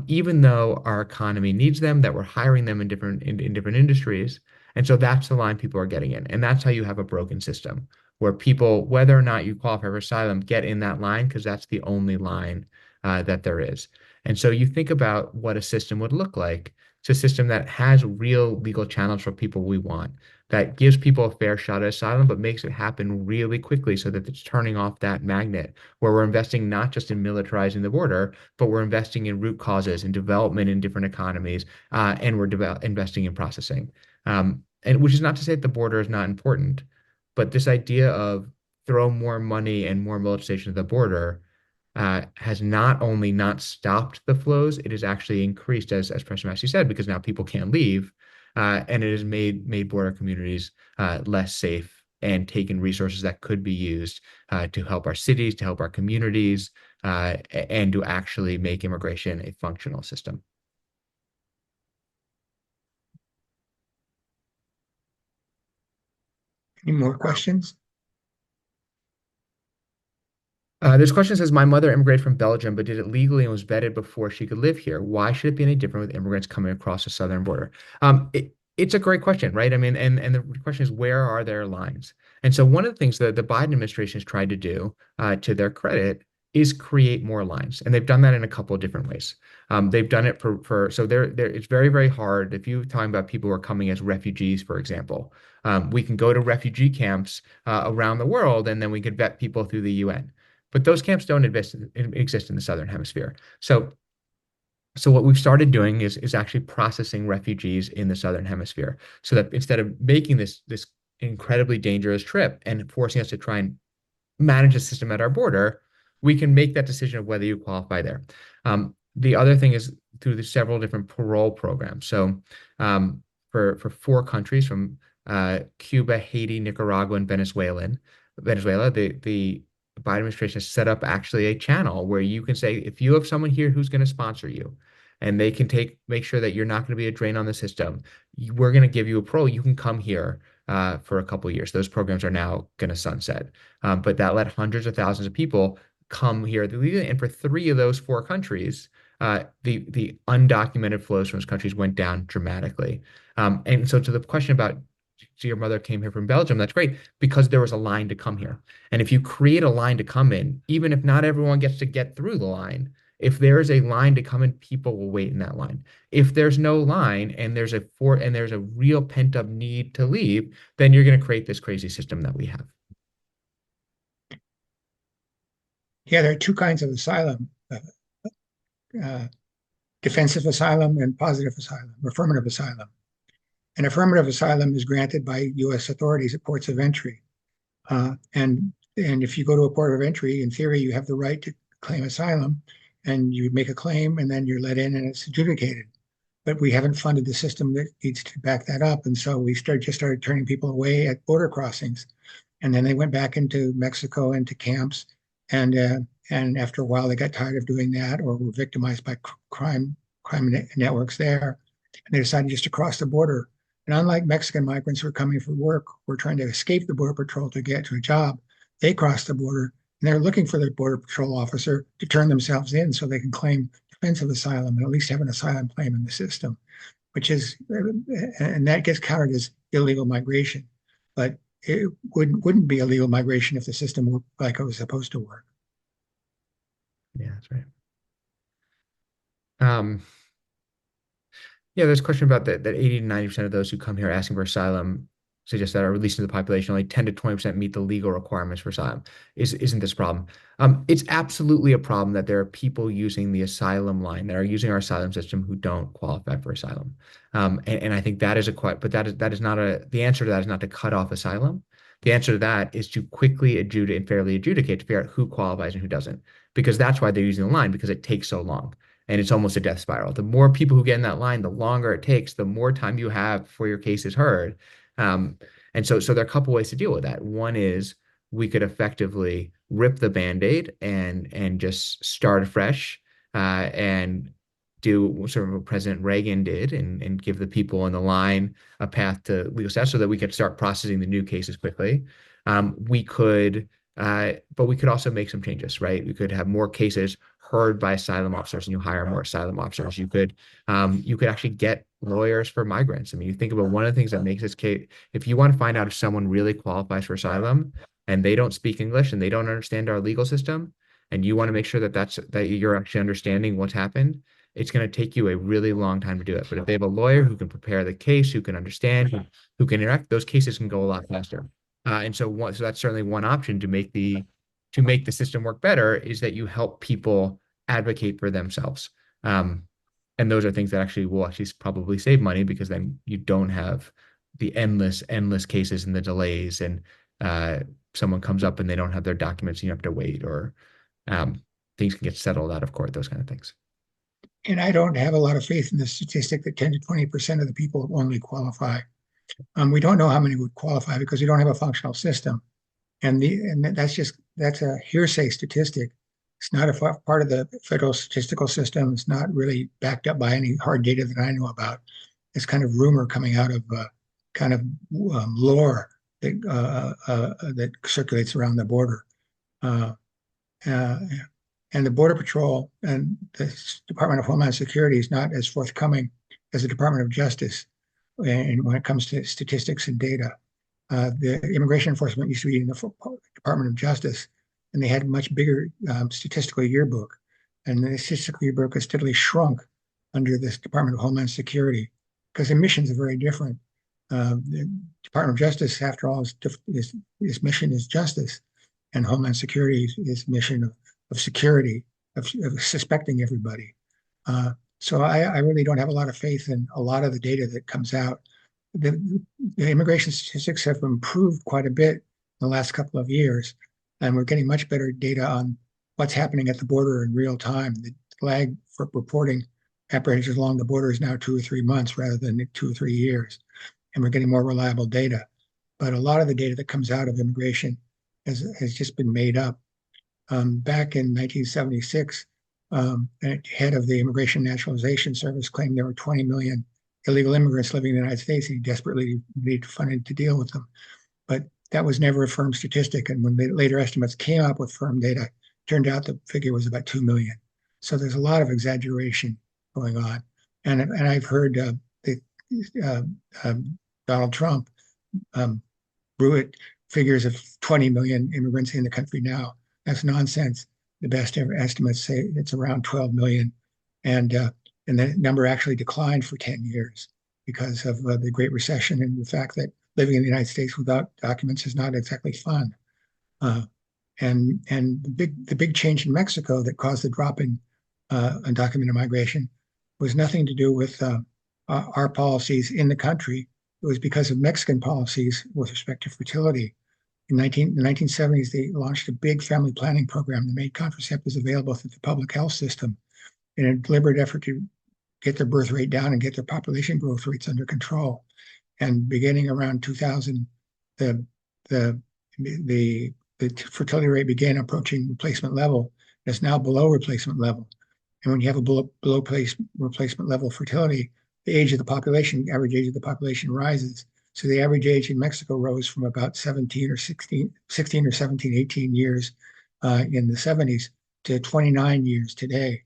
Even though our economy needs them, that we're hiring them in different industries. And so that's the line people are getting in. And that's how you have a broken system where people, whether or not you qualify for asylum, get in that line because that's the only line that there is. And so you think about what a system would look like. It's a system that has real legal channels for people we want, that gives people a fair shot at asylum, but makes it happen really quickly so that it's turning off that magnet where we're investing not just in militarizing the border, but we're investing in root causes and development in different economies, and we're investing in processing. And which is not to say that the border is not important, but this idea of throw more money and more militarization at the border has not only not stopped the flows, it has actually increased, as Professor Massey said, because now people can't leave, and it has made border communities less safe and taken resources that could be used to help our cities, to help our communities, and to actually make immigration a functional system. Any more questions? This question says, my mother immigrated from Belgium, but did it legally and was vetted before she could live here. Why should it be any different with immigrants coming across the southern border? It's a great question, right? I mean, and the question is, where are their lines? And so one of the things that the Biden administration has tried to do, to their credit, is create more lines. And they've done that in a couple of different ways. They've done it so it's very, very hard. If you're talking about people who are coming as refugees, for example, we can go to refugee camps around the world, and then we could vet people through the UN. But those camps don't exist in the Southern Hemisphere. So what we've started doing is actually processing refugees in the Southern Hemisphere so that instead of making this incredibly dangerous trip and forcing us to try and manage the system at our border, we can make that decision of whether you qualify there. The other thing is through the several different parole programs. So for 4 countries from Cuba, Haiti, Nicaragua, and Venezuela, the Biden administration has set up actually a channel where you can say, if you have someone here who's going to sponsor you, and they can make sure that you're not going to be a drain on the system, we're going to give you a parole. You can come here for a couple of years. Those programs are now going to sunset, but that let hundreds of thousands of people come here illegally. And for 3 of those 4 countries, the undocumented flows from those countries went down dramatically. And so to the question about, so your mother came here from Belgium, that's great because there was a line to come here. And if you create a line to come in, even if not everyone gets to get through the line, if there is a line to come in, people will wait in that line. If there's no line and there's a real pent up need to leave, then you're going to create this crazy system that we have. Yeah, there are 2 kinds of asylum, defensive asylum and positive asylum, affirmative asylum. And affirmative asylum is granted by U.S. authorities at ports of entry. And if you go to a port of entry, in theory, you have the right to claim asylum, and you make a claim, and then you're let in, and it's adjudicated. But we haven't funded the system that needs to back that up, and so we just started turning people away at border crossings, and then they went back into Mexico into camps, and after a while they got tired of doing that, or were victimized by crime networks there, and they decided just to cross the border. And unlike Mexican migrants who are coming for work, who are trying to escape the Border Patrol to get to a job, they cross the border and they're looking for their Border Patrol officer to turn themselves in so they can claim defensive asylum and at least have an asylum claim in the system, and that gets counted as illegal migration. But it wouldn't be illegal migration if the system worked like it was supposed to work. Yeah, that's right. Um, Yeah, there's a question about that 80 to 90% of those who come here asking for asylum suggest that are released into the population, only 10 to 20% meet the legal requirements for asylum. Isn't this a problem? It's absolutely a problem that there are people using the asylum line that are using our asylum system who don't qualify for asylum. And I think that is a quite, but that is not the answer to that is not to cut off asylum. The answer to that is to quickly adjudicate and fairly adjudicate to figure out who qualifies and who doesn't, because that's why they're using the line, because it takes so long and it's almost a death spiral. The more people who get in that line, the longer it takes, the more time you have before your case is heard. Um, and so there are a couple ways to deal with that. One is we could effectively rip the Band-Aid and just start afresh and do sort of what President Reagan did and give the people in the line a path to legal status so that we could start processing the new cases quickly. We could but we could also make some changes, right? We could have more cases heard by asylum officers, and you hire more asylum officers. You could actually get lawyers for migrants. I mean, you think about one of the things that makes this case, if you want to find out if someone really qualifies for asylum and they don't speak English and they don't understand our legal system, and you want to make sure that you're actually understanding what's happened, it's going to take you a really long time to do it. But if they have a lawyer who can prepare the case, who can understand, who can interact, those cases can go a lot faster. So that's certainly one option to make the system work better is that you help people advocate for themselves. Um, and those are things that actually will actually probably save money because then you don't have the endless cases and the delays and uh, someone comes up and they don't have their documents and you have to wait or um, things can get settled out of court, those kind of things. And I don't have a lot of faith in the statistic that 10 to 20% of the people only qualify. We don't know how many would qualify because we don't have a functional system. And that's a hearsay statistic. It's not a part of the federal statistical system. It's not really backed up by any hard data that I know about. It's kind of rumor coming out of kind of lore that circulates around the border. Uh, uh, and the Border Patrol and the Department of Homeland Security is not as forthcoming as the Department of Justice and when it comes to statistics and data. The immigration enforcement used to be in the Department of Justice, and they had a much bigger statistical yearbook. And the statistical yearbook has steadily shrunk under this Department of Homeland Security because the missions are very different. The Department of Justice, after all, its mission is justice, and Homeland Security's mission of security, of suspecting everybody. So I really don't have a lot of faith in a lot of the data that comes out. The immigration statistics have improved quite a bit in the last couple of years, and we're getting much better data on what's happening at the border in real time. The lag for reporting apprehensions along the border is now 2 or 3 months rather than 2 or 3 years, and we're getting more reliable data. But a lot of the data that comes out of immigration has just been made up. Back in 1976, head of the Immigration Naturalization Service claimed there were 20 million illegal immigrants living in the United States. He desperately needed funding to deal with them. But that was never a firm statistic. And when the later estimates came up with firm data, turned out the figure was about 2 million. So there's a lot of exaggeration going on. And I've heard Donald Trump bruit figures of 20 million immigrants in the country now. That's nonsense. The best ever estimates say it's around 12 million. And the number actually declined for 10 years because of the Great Recession and the fact that living in the United States without documents is not exactly fun. And the big change in Mexico that caused the drop in undocumented migration was nothing to do with our policies in the country. It was because of Mexican policies with respect to fertility. In the 1970s, they launched a big family planning program that made contraceptives available through the public health system in a deliberate effort to get their birth rate down and get their population growth rates under control. And beginning around 2000, the fertility rate began approaching replacement level. It's now below replacement level. And when you have a below replacement level fertility, the age of the population, average age of the population rises. So the average age in Mexico rose from about 16 or 17, 18 years in the 70s to 29 years today.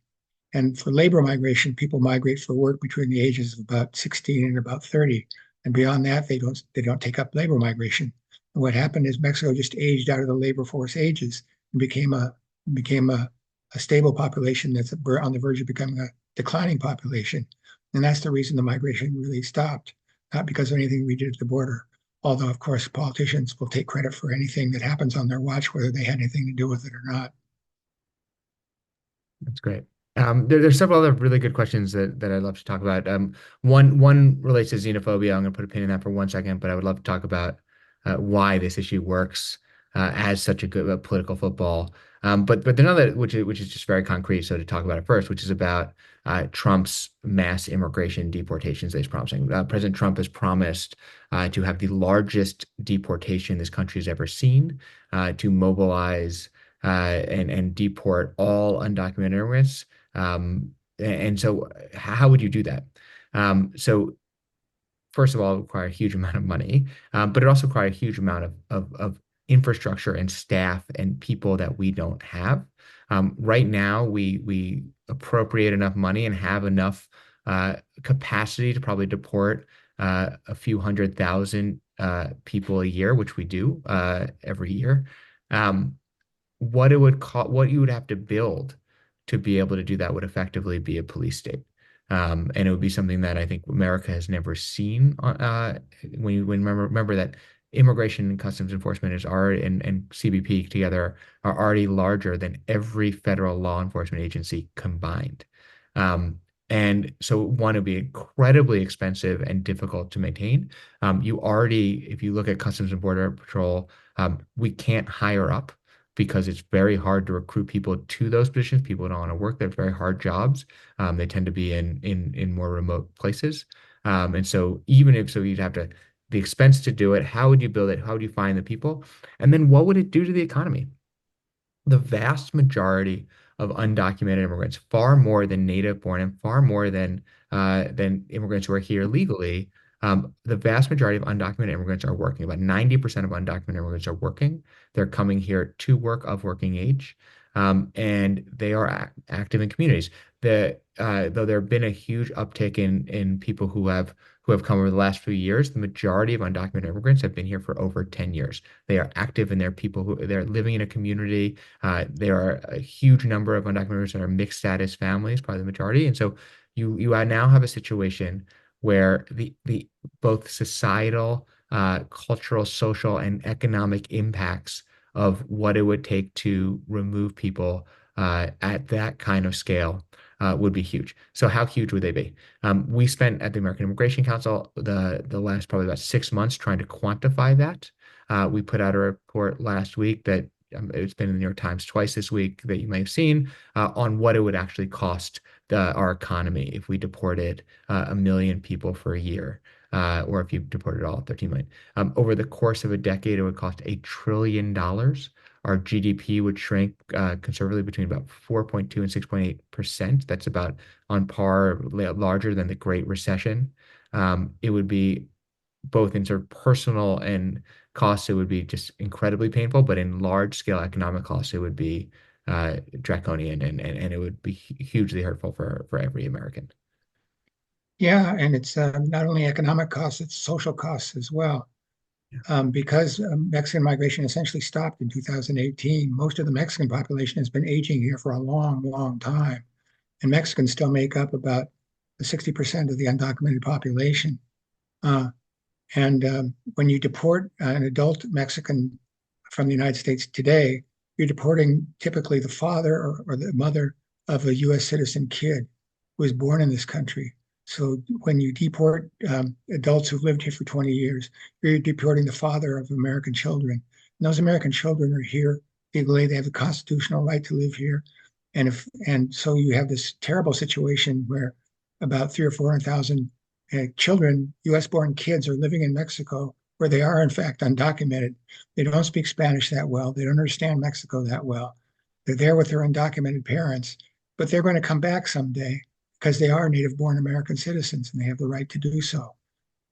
And for labor migration, people migrate for work between the ages of about 16 and about 30. And beyond that, they don't take up labor migration. And what happened is Mexico just aged out of the labor force ages and became a a stable population that's on the verge of becoming a declining population. And that's the reason the migration really stopped, not because of anything we did at the border. Although, of course, politicians will take credit for anything that happens on their watch, whether they had anything to do with it or not. That's great. There's several other really good questions that I'd love to talk about. One relates to xenophobia. I'm going to put a pin in that for 1 second, but I would love to talk about why this issue works as such a good political football. But another which is just very concrete. So to talk about it first, which is about Trump's mass immigration deportations that he's promising. President Trump has promised to have the largest deportation this country has ever seen, to mobilize and deport all undocumented immigrants. And so, how would you do that? So, first of all, it requires a huge amount of money, but it also requires a huge amount of infrastructure and staff and people that we don't have. Right now, we appropriate enough money and have enough capacity to probably deport a few 100,000 people a year, which we do every year. Um, what you would have to build to be able to do that would effectively be a police state. And it would be something that I think America has never seen. When remember that immigration and customs enforcement is already and CBP together are already larger than every federal law enforcement agency combined. And so one, would be incredibly expensive and difficult to maintain. If you look at Customs and Border Patrol, we can't hire up because it's very hard to recruit people to those positions. People don't want to work. They're very hard jobs. They tend to be in more remote places. And so you'd have to the expense to do it. How would you build it? How would you find the people? And then what would it do to the economy? The vast majority of undocumented immigrants, far more than native born and far more than immigrants who are here legally, the vast majority of undocumented immigrants are working. About 90% of undocumented immigrants are working. They're coming here to work of working age, and they are active in communities. Though there have been a huge uptick in people who have come over the last few years, the majority of undocumented immigrants have been here for over 10 years. They are active and they're people who they're living in a community. There are a huge number of undocumented immigrants that are mixed status families, probably the majority. And so you now have a situation where the both societal, cultural, social, and economic impacts of what it would take to remove people at that kind of scale would be huge. So how huge would they be? We spent at the American Immigration Council the last probably about 6 months trying to quantify that. We put out a report last week that it's been in the New York Times twice this week that you may have seen on what it would actually cost our economy if we deported 1 million people for a year, or if you deported all 13 million. Over the course of a decade, it would cost $1 trillion. Our GDP would shrink conservatively between about 4.2 and 6.8%. That's about on par, larger than the Great Recession. It would be both in sort of personal and costs, it would be just incredibly painful, but in large scale economic costs, it would be draconian and it would be hugely hurtful for every American. Yeah, and it's not only economic costs, it's social costs as well. Because Mexican migration essentially stopped in 2018, most of the Mexican population has been aging here for a long, long time. And Mexicans still make up about 60% of the undocumented population. And when you deport an adult Mexican from the United States today, you're deporting typically the father or the mother of a U.S. citizen kid who was born in this country. So when you deport adults who've lived here for 20 years, you're deporting the father of American children. And those American children are here legally. They have the constitutional right to live here. And so you have this terrible situation where about 300,000 or 400,000 children, U.S.-born kids, are living in Mexico where they are, in fact, undocumented. They don't speak Spanish that well. They don't understand Mexico that well. They're there with their undocumented parents, but they're going to come back someday because they are native-born American citizens and they have the right to do so.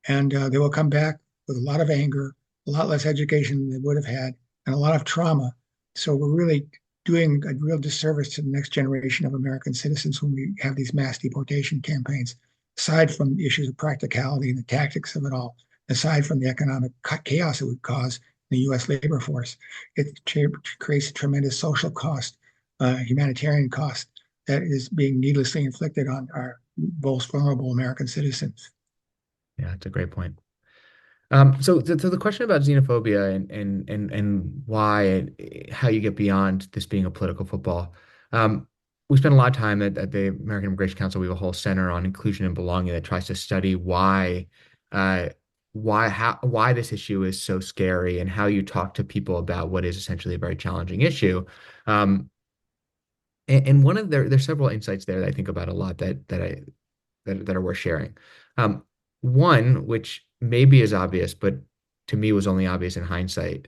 And they will come back with a lot of anger, a lot less education than they would have had, and a lot of trauma. So we're really doing a real disservice to the next generation of American citizens when we have these mass deportation campaigns, aside from the issues of practicality and the tactics of it all, aside from the economic chaos it would cause in the U.S. labor force. It creates a tremendous social cost humanitarian cost that is being needlessly inflicted on our most vulnerable American citizens. Yeah, it's a great point. So the question about xenophobia and why how you get beyond this being a political football. Um, we spent a lot of time at the American Immigration Council. We have a whole center on inclusion and belonging that tries to study uh, why this issue is so scary and how you talk to people about what is essentially a very challenging issue. Um, and one of there's several insights there that I think about a lot that are worth sharing. Um, One, which maybe is obvious, but to me was only obvious in hindsight,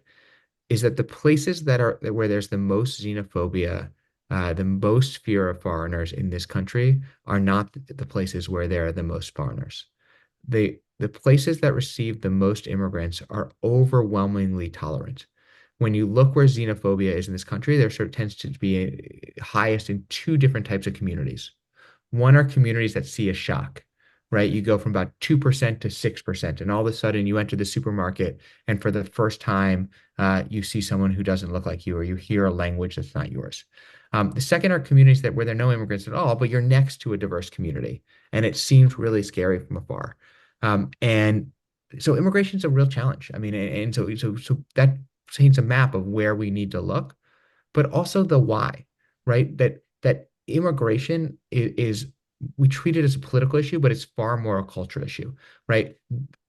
is that the places that are where there's the most xenophobia, the most fear of foreigners in this country are not the places where there are the most foreigners. The places that receive the most immigrants are overwhelmingly tolerant. When you look where xenophobia is in this country, there sort of tends to be highest in two different types of communities. One are communities that see a shock, right? You go from about 2% to 6%, and all of a sudden you enter the supermarket, and for the first time, you see someone who doesn't look like you, or you hear a language that's not yours. The second are communities where there are no immigrants at all, but you're next to a diverse community, and it seems really scary from afar. And so immigration is a real challenge. I mean, and so that paints a map of where we need to look, but also the why, right? That immigration is we treat it as a political issue, but it's far more a culture issue, right?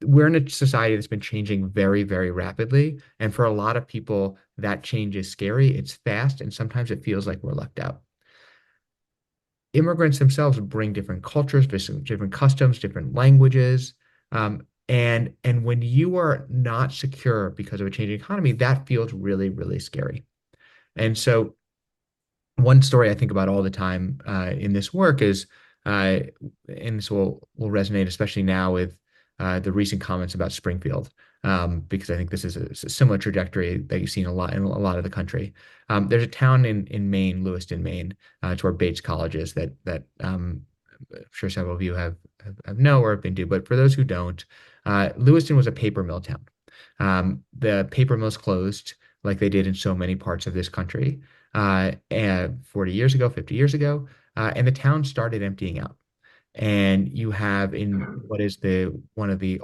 We're in a society that's been changing very, very rapidly. And for a lot of people, that change is scary, it's fast, and sometimes it feels like we're left out. Immigrants themselves bring different cultures, different customs, different languages. And when you are not secure because of a changing economy, that feels really, really scary. And so one story I think about all the time in this work is, uh, and this will resonate especially now with the recent comments about Springfield, because I think this is a similar trajectory that you've seen a lot of the country. There's a town in Maine, Lewiston, Maine. It's where Bates College is that I'm sure several of you have know or have been to, but for those who don't, Lewiston was a paper mill town. The paper mills closed like they did in so many parts of this country and 40 years ago, 50 years ago, and the town started emptying out. And you have in what is the one of the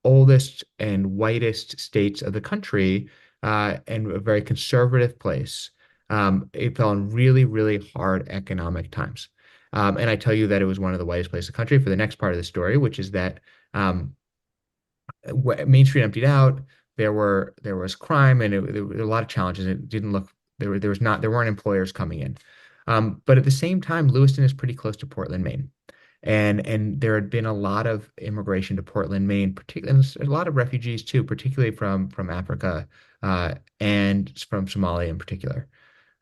oldest and whitest states of the country, and a very conservative place. It fell in really, really hard economic times. And I tell you that it was one of the whitest places in the country for the next part of the story, which is that Main Street emptied out. There was crime and there were a lot of challenges. It didn't look there weren't employers coming in. But at the same time, Lewiston is pretty close to Portland, Maine, and there had been a lot of immigration to Portland, Maine, particularly and a lot of refugees too, particularly from Africa and from Somalia in particular.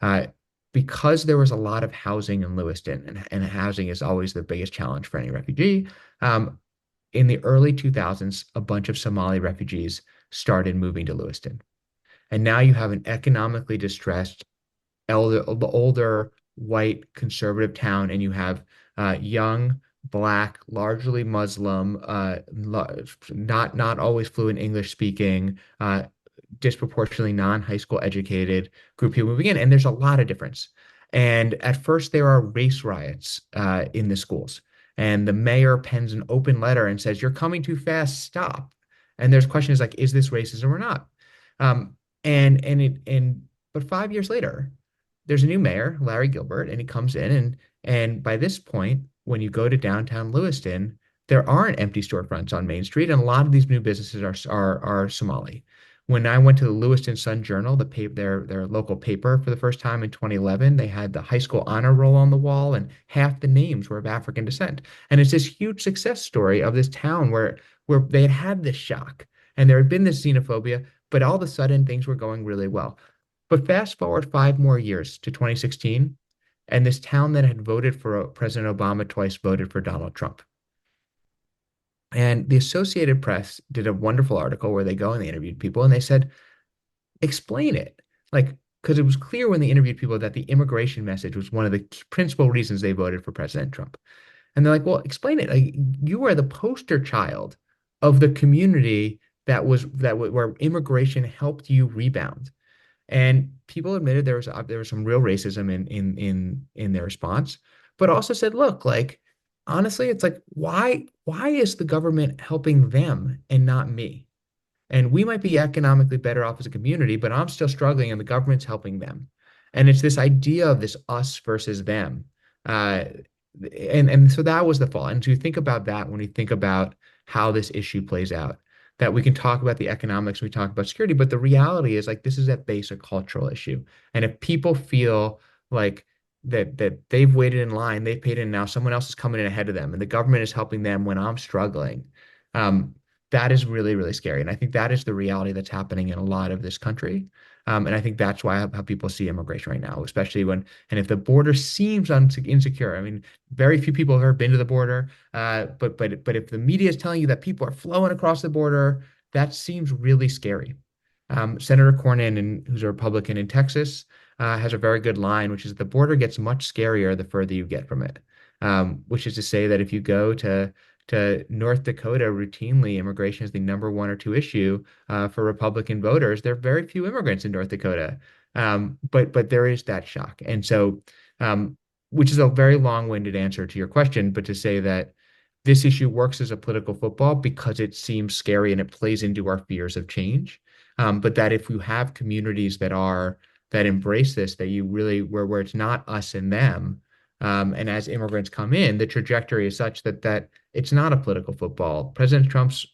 Uh, because there was a lot of housing in Lewiston, and housing is always the biggest challenge for any refugee. Um, in the early 2000s, a bunch of Somali refugees started moving to Lewiston. And now you have an economically distressed, older, white, conservative town, and you have young, Black, largely Muslim, not always fluent English speaking, disproportionately non-high school educated group of people moving in. And there's a lot of difference. And at first, there are race riots in the schools. And the mayor pens an open letter and says, "You're coming too fast, stop." And there's questions like, is this racism or not? Um, but 5 years later, there's a new mayor, Larry Gilbert, and he comes in and by this point, when you go to downtown Lewiston, there aren't empty storefronts on Main Street, and a lot of these new businesses are Somali. When I went to the Lewiston Sun Journal, their local paper for the first time in 2011, they had the high school honor roll on the wall, and half the names were of African descent. And it's this huge success story of this town where they had this shock and there had been this xenophobia, but all of a sudden things were going really well. But fast forward 5 more years to 2016, and this town that had voted for President Obama twice voted for Donald Trump. And the Associated Press did a wonderful article where they go and they interviewed people and they said, explain it. Like, because it was clear when they interviewed people that the immigration message was one of the principal reasons they voted for President Trump. And they're like, well, explain it. Like, you are the poster child of the community where immigration helped you rebound. And people admitted there was some real racism in their response, but also said, look, like honestly, it's like why is the government helping them and not me? And we might be economically better off as a community, but I'm still struggling and the government's helping them. And it's this idea of this us versus them. Uh, and so that was the fall. And to think about that when we think about how this issue plays out, that we can talk about the economics, we talk about security, but the reality is like this is at base a cultural issue. And if people feel like that they've waited in line, they've paid in now, someone else is coming in ahead of them, and the government is helping them when I'm struggling. Um, that is really, really scary. And I think that is the reality that's happening in a lot of this country. And I think that's why how people see immigration right now, especially and if the border seems insecure. I mean, very few people have ever been to the border, but if the media is telling you that people are flowing across the border, that seems really scary. Senator Cornyn, who's a Republican in Texas, has a very good line, which is that the border gets much scarier the further you get from it. Which is to say that if you go to North Dakota, routinely immigration is the number one or two issue for Republican voters. There are very few immigrants in North Dakota, but there is that shock, and so which is a very long-winded answer to your question, but to say that this issue works as a political football because it seems scary and it plays into our fears of change. But that if you have communities that embrace this, that you really where it's not us and them, and as immigrants come in, the trajectory is such that it's not a political football. President Trump's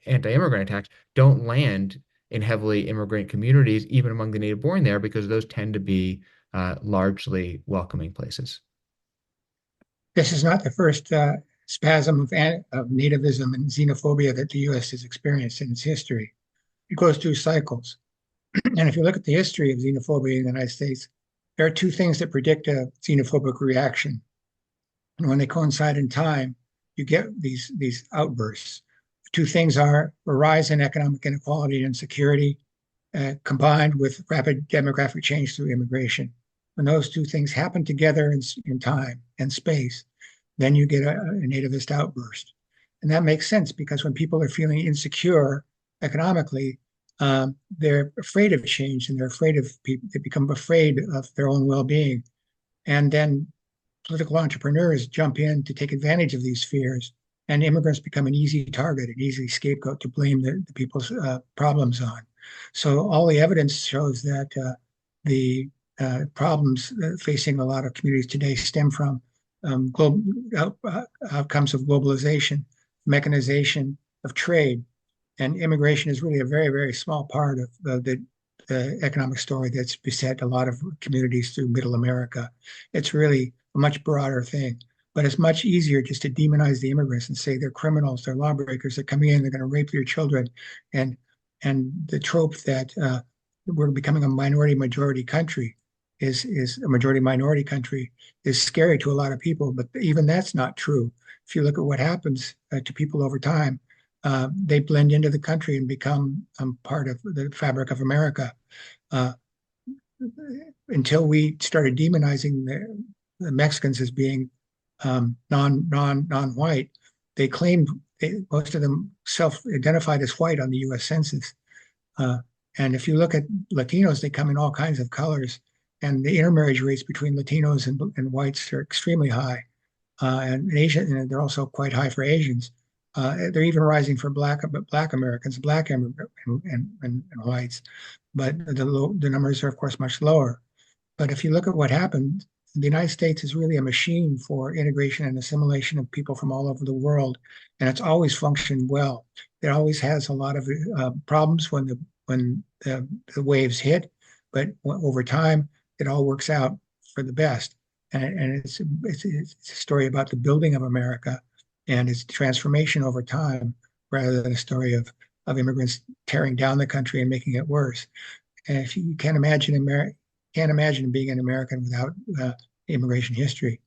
anti-immigrant attacks don't land in heavily immigrant communities, even among the native born there, because those tend to be largely welcoming places. This is not the first spasm of nativism and xenophobia that the U.S. has experienced in its history. It goes through cycles. And if you look at the history of xenophobia in the United States, there are two things that predict a xenophobic reaction. And when they coincide in time, you get these outbursts. Two things are a rise in economic inequality and insecurity, combined with rapid demographic change through immigration. When those two things happen together in time and space, then you get a nativist outburst. And that makes sense because when people are feeling insecure economically, they're afraid of change and they're afraid of people. They become afraid of their own well-being. And then political entrepreneurs jump in to take advantage of these fears, and immigrants become an easy target, an easy scapegoat to blame the people's problems on. So all the evidence shows that the problems facing a lot of communities today stem from global outcomes of globalization, mechanization of trade, and immigration is really a very, very small part of the economic story that's beset a lot of communities through Middle America. It's really a much broader thing, but it's much easier just to demonize the immigrants and say they're criminals, they're lawbreakers, they're coming in, they're going to rape your children, and the trope that we're becoming a minority-majority country is a majority-minority country is scary to a lot of people, but even that's not true. If you look at what happens to people over time, they blend into the country and become part of the fabric of America. Until we started demonizing the Mexicans as being non-white, they claimed most of them self-identified as white on the U.S. Census. And if you look at Latinos, they come in all kinds of colors, and the intermarriage rates between Latinos and whites are extremely high. And Asian, and they're also quite high for Asians. They're even rising for Black Americans, Black and whites, but the numbers are of course much lower. But if you look at what happened, the United States is really a machine for integration and assimilation of people from all over the world, and it's always functioned well. It always has a lot of problems when the waves hit, but over time it all works out for the best. And it's a story about the building of America and its transformation over time, rather than a story of immigrants tearing down the country and making it worse. And if you can't imagine being an American without immigration history.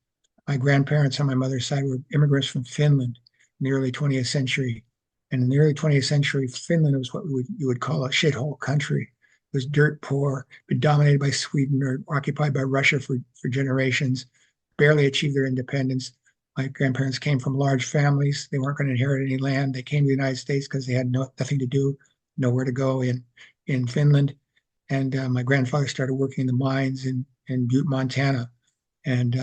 My grandparents on my mother's side were immigrants from Finland in the early 20th century. And in the early 20th century, Finland was what you would call a shithole country. It was dirt poor, been dominated by Sweden or occupied by Russia for generations, barely achieved their independence. My grandparents came from large families. They weren't going to inherit any land. They came to the United States because they had nothing to do, nowhere to go in Finland. and my grandfather started working in the mines in Butte, Montana, and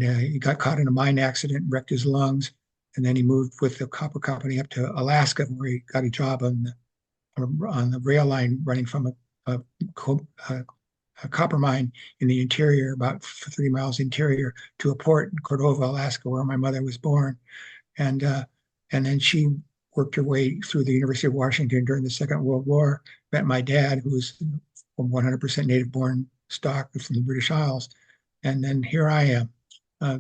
he got caught in a mine accident, wrecked his lungs, and then he moved with the copper company up to Alaska, where he got a job on the rail line running from a, a, a copper mine in the interior, about 3 miles interior, to a port in Cordova, Alaska, where my mother was born. And and then she worked her way through the University of Washington during the Second World War. Met my dad, who was from 100% native-born stock from the British Isles, and then here I am, uh,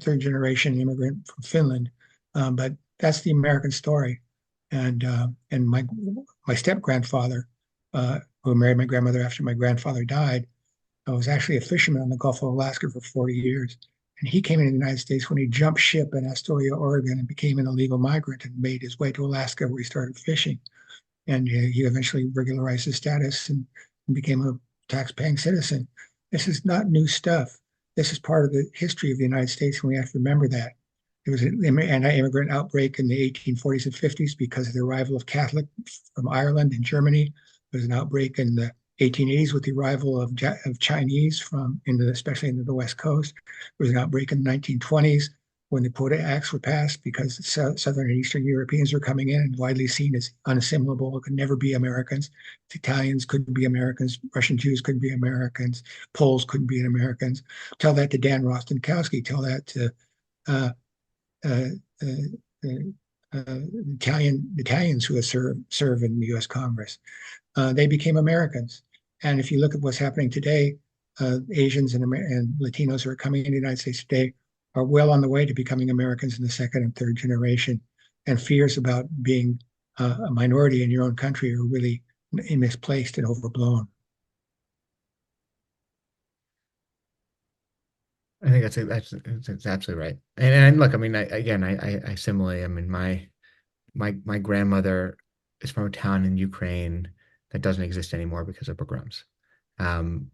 third generation immigrant from Finland. But that's the American story. And my step grandfather, who married my grandmother after my grandfather died, was actually a fisherman on the Gulf of Alaska for 40 years. And he came into the United States when he jumped ship in Astoria, Oregon, and became an illegal migrant and made his way to Alaska, where he started fishing. And he eventually regularized his status and became a tax-paying citizen. This is not new stuff. This is part of the history of the United States, and we have to remember that. There was an anti-immigrant outbreak in the 1840s and 50s because of the arrival of Catholics from Ireland and Germany. There was an outbreak in the 1880s with the arrival of Chinese especially into the West Coast. There was an outbreak in the 1920s when the Quota Acts were passed because Southern and Eastern Europeans were coming in and widely seen as unassimilable, could never be Americans. Italians couldn't be Americans. Russian Jews couldn't be Americans. Poles couldn't be Americans. Tell that to Dan Rostenkowski. Tell that to uh, uh, Italians who serve in the U.S. Congress. They became Americans. And if you look at what's happening today, Asians and Latinos who are coming into the United States today are well on the way to becoming Americans in the second and third generation. And fears about being a minority in your own country are really misplaced and overblown. I think that's absolutely right. And look, I mean, I similarly, I mean, my grandmother is from a town in Ukraine that doesn't exist anymore because of pogroms.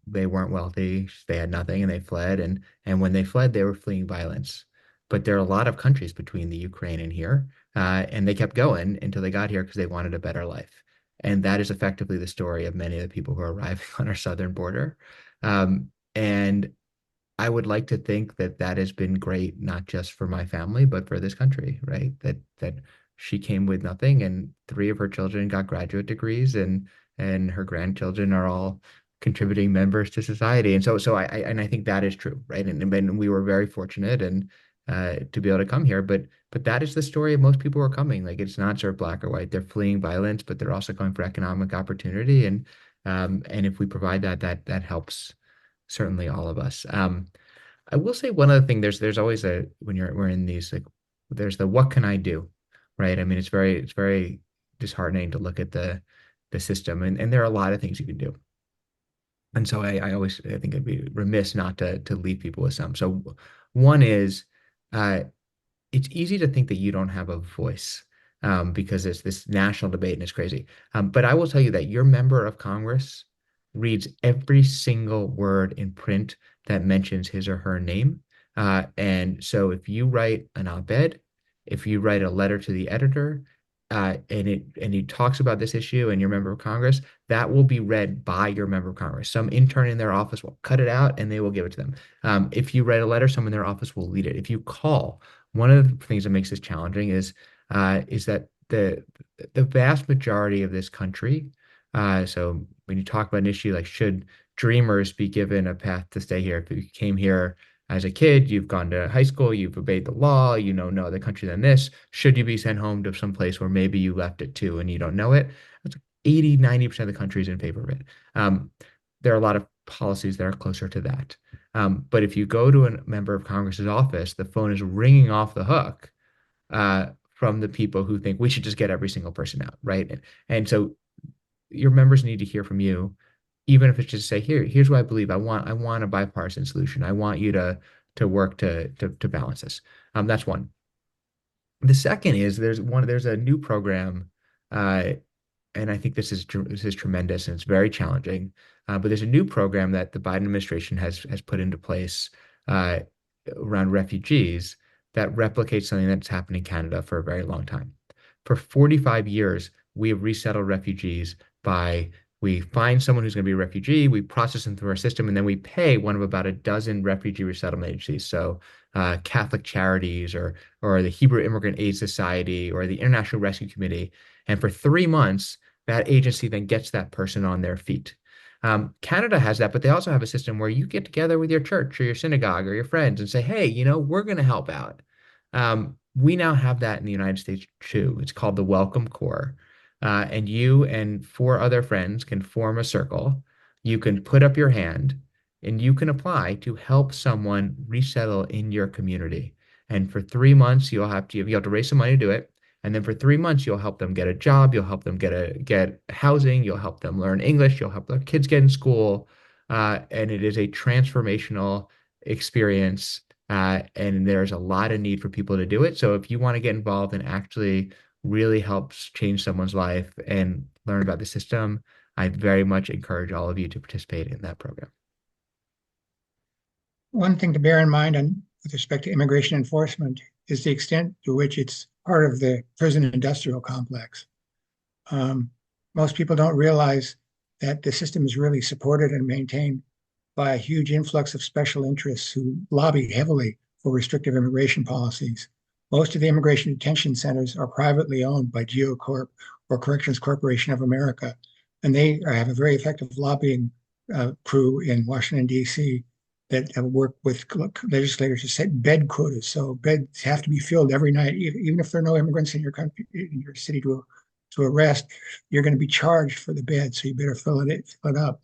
They weren't wealthy, they had nothing, and they fled. And when they fled, they were fleeing violence. But there are a lot of countries between the Ukraine and here, and they kept going until they got here because they wanted a better life. And that is effectively the story of many of the people who are arriving on our southern border. And I would like to think that that has been great, not just for my family, but for this country, right? That she came with nothing, and three of her children got graduate degrees, and her grandchildren are all contributing members to society. And I think that is true, right? And we were very fortunate and to be able to come here, but that is the story of most people who are coming. Like it's not sort of black or white. They're fleeing violence, but they're also going for economic opportunity, and if we provide that, that helps certainly all of us. I will say one other thing. There's always a when we're in these like there's the what can I do, right? I mean, it's very disheartening to look at the system, and there are a lot of things you can do. And so I think it'd be remiss not to leave people with some. So one is uh, it's easy to think that you don't have a voice because there's this national debate and it's crazy. But I will tell you that your member of Congress reads every single word in print that mentions his or her name. And so if you write an op-ed, if you write a letter to the editor, and he talks about this issue and your member of Congress, that will be read by your member of Congress. Some intern in their office will cut it out and they will give it to them. If you write a letter, someone in their office will lead it. If you call, one of the things that makes this challenging is that the vast majority of this country. So when you talk about an issue like should dreamers be given a path to stay here? If you came here as a kid, you've gone to high school, you've obeyed the law, you know no other country than this. Should you be sent home to some place where maybe you left it too and you don't know it? That's like 80, 90% of the country is in favor of it. There are a lot of policies that are closer to that. But if you go to a member of Congress's office, the phone is ringing off the hook from the people who think we should just get every single person out, right? And so your members need to hear from you, even if it's just say, here's what I believe. I want a bipartisan solution. I want you to work to balance this. That's one. The second is there's a new program, and I think this is tremendous and it's very challenging. But there's a new program that the Biden administration has put into place uh, around refugees that replicates something that's happened in Canada for a very long time. For 45 years, we have resettled refugees by We find someone who's going to be a refugee, we process them through our system, and then we pay one of about a dozen refugee resettlement agencies. So Catholic Charities or the Hebrew Immigrant Aid Society or the International Rescue Committee. And for 3 months, that agency then gets that person on their feet. Canada has that, but they also have a system where you get together with your church or your synagogue or your friends and say, hey, we're going to help out. We now have that in the United States too. It's called the Welcome Corps. And you and four other friends can form a circle. You can put up your hand and you can apply to help someone resettle in your community. And for 3 months, you have to raise some money to do it. And then for 3 months, you'll help them get a job, you'll help them get housing, you'll help them learn English, you'll help their kids get in school. And it is a transformational experience. And there's a lot of need for people to do it. So if you want to get involved and actually really helps change someone's life and learn about the system, I very much encourage all of you to participate in that program. One thing to bear in mind with respect to immigration enforcement is the extent to which it's part of the prison industrial complex. Most people don't realize that the system is really supported and maintained by a huge influx of special interests who lobby heavily for restrictive immigration policies. Most of the immigration detention centers are privately owned by GeoCorp or Corrections Corporation of America, and they have a very effective lobbying crew in Washington, D.C. that work with legislators to set bed quotas. So beds have to be filled every night, even if there are no immigrants in your country, in your city to arrest. You're going to be charged for the bed, so you better fill it up.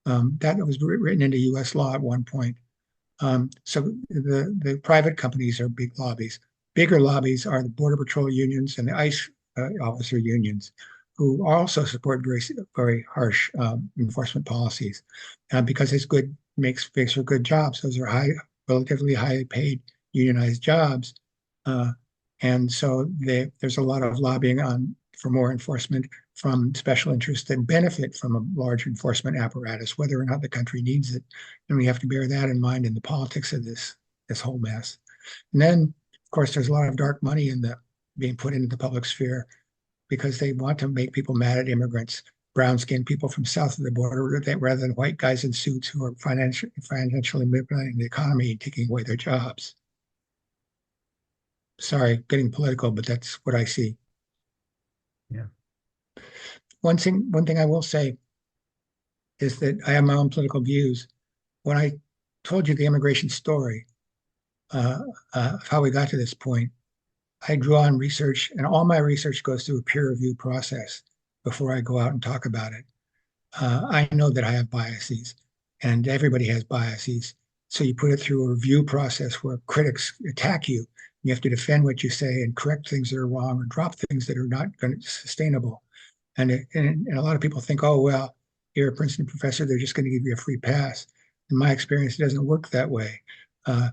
That was written into U.S. law at one point. So the private companies are big lobbies. Bigger lobbies are the Border Patrol unions and the ICE officer unions, who also support very, very harsh enforcement policies because it's good, makes for good jobs. Those are relatively highly paid unionized jobs. And so there's a lot of lobbying for more enforcement from special interests that benefit from a large enforcement apparatus, whether or not the country needs it. And we have to bear that in mind in the politics of this whole mess. And then, of course, there's a lot of dark money being put into the public sphere because they want to make people mad at immigrants, brown-skinned people from south of the border, rather than white guys in suits who are financially manipulating the economy and taking away their jobs. Sorry, getting political, but that's what I see. Yeah. One thing I will say is that I have my own political views. When I told you the immigration story, of how we got to this point, I drew on research, and all my research goes through a peer review process before I go out and talk about it. I know that I have biases, and everybody has biases. So you put it through a review process where critics attack you. You have to defend what you say and correct things that are wrong or drop things that are not sustainable. And a lot of people think, oh, well, you're a Princeton professor, they're just going to give you a free pass. In my experience, it doesn't work that way.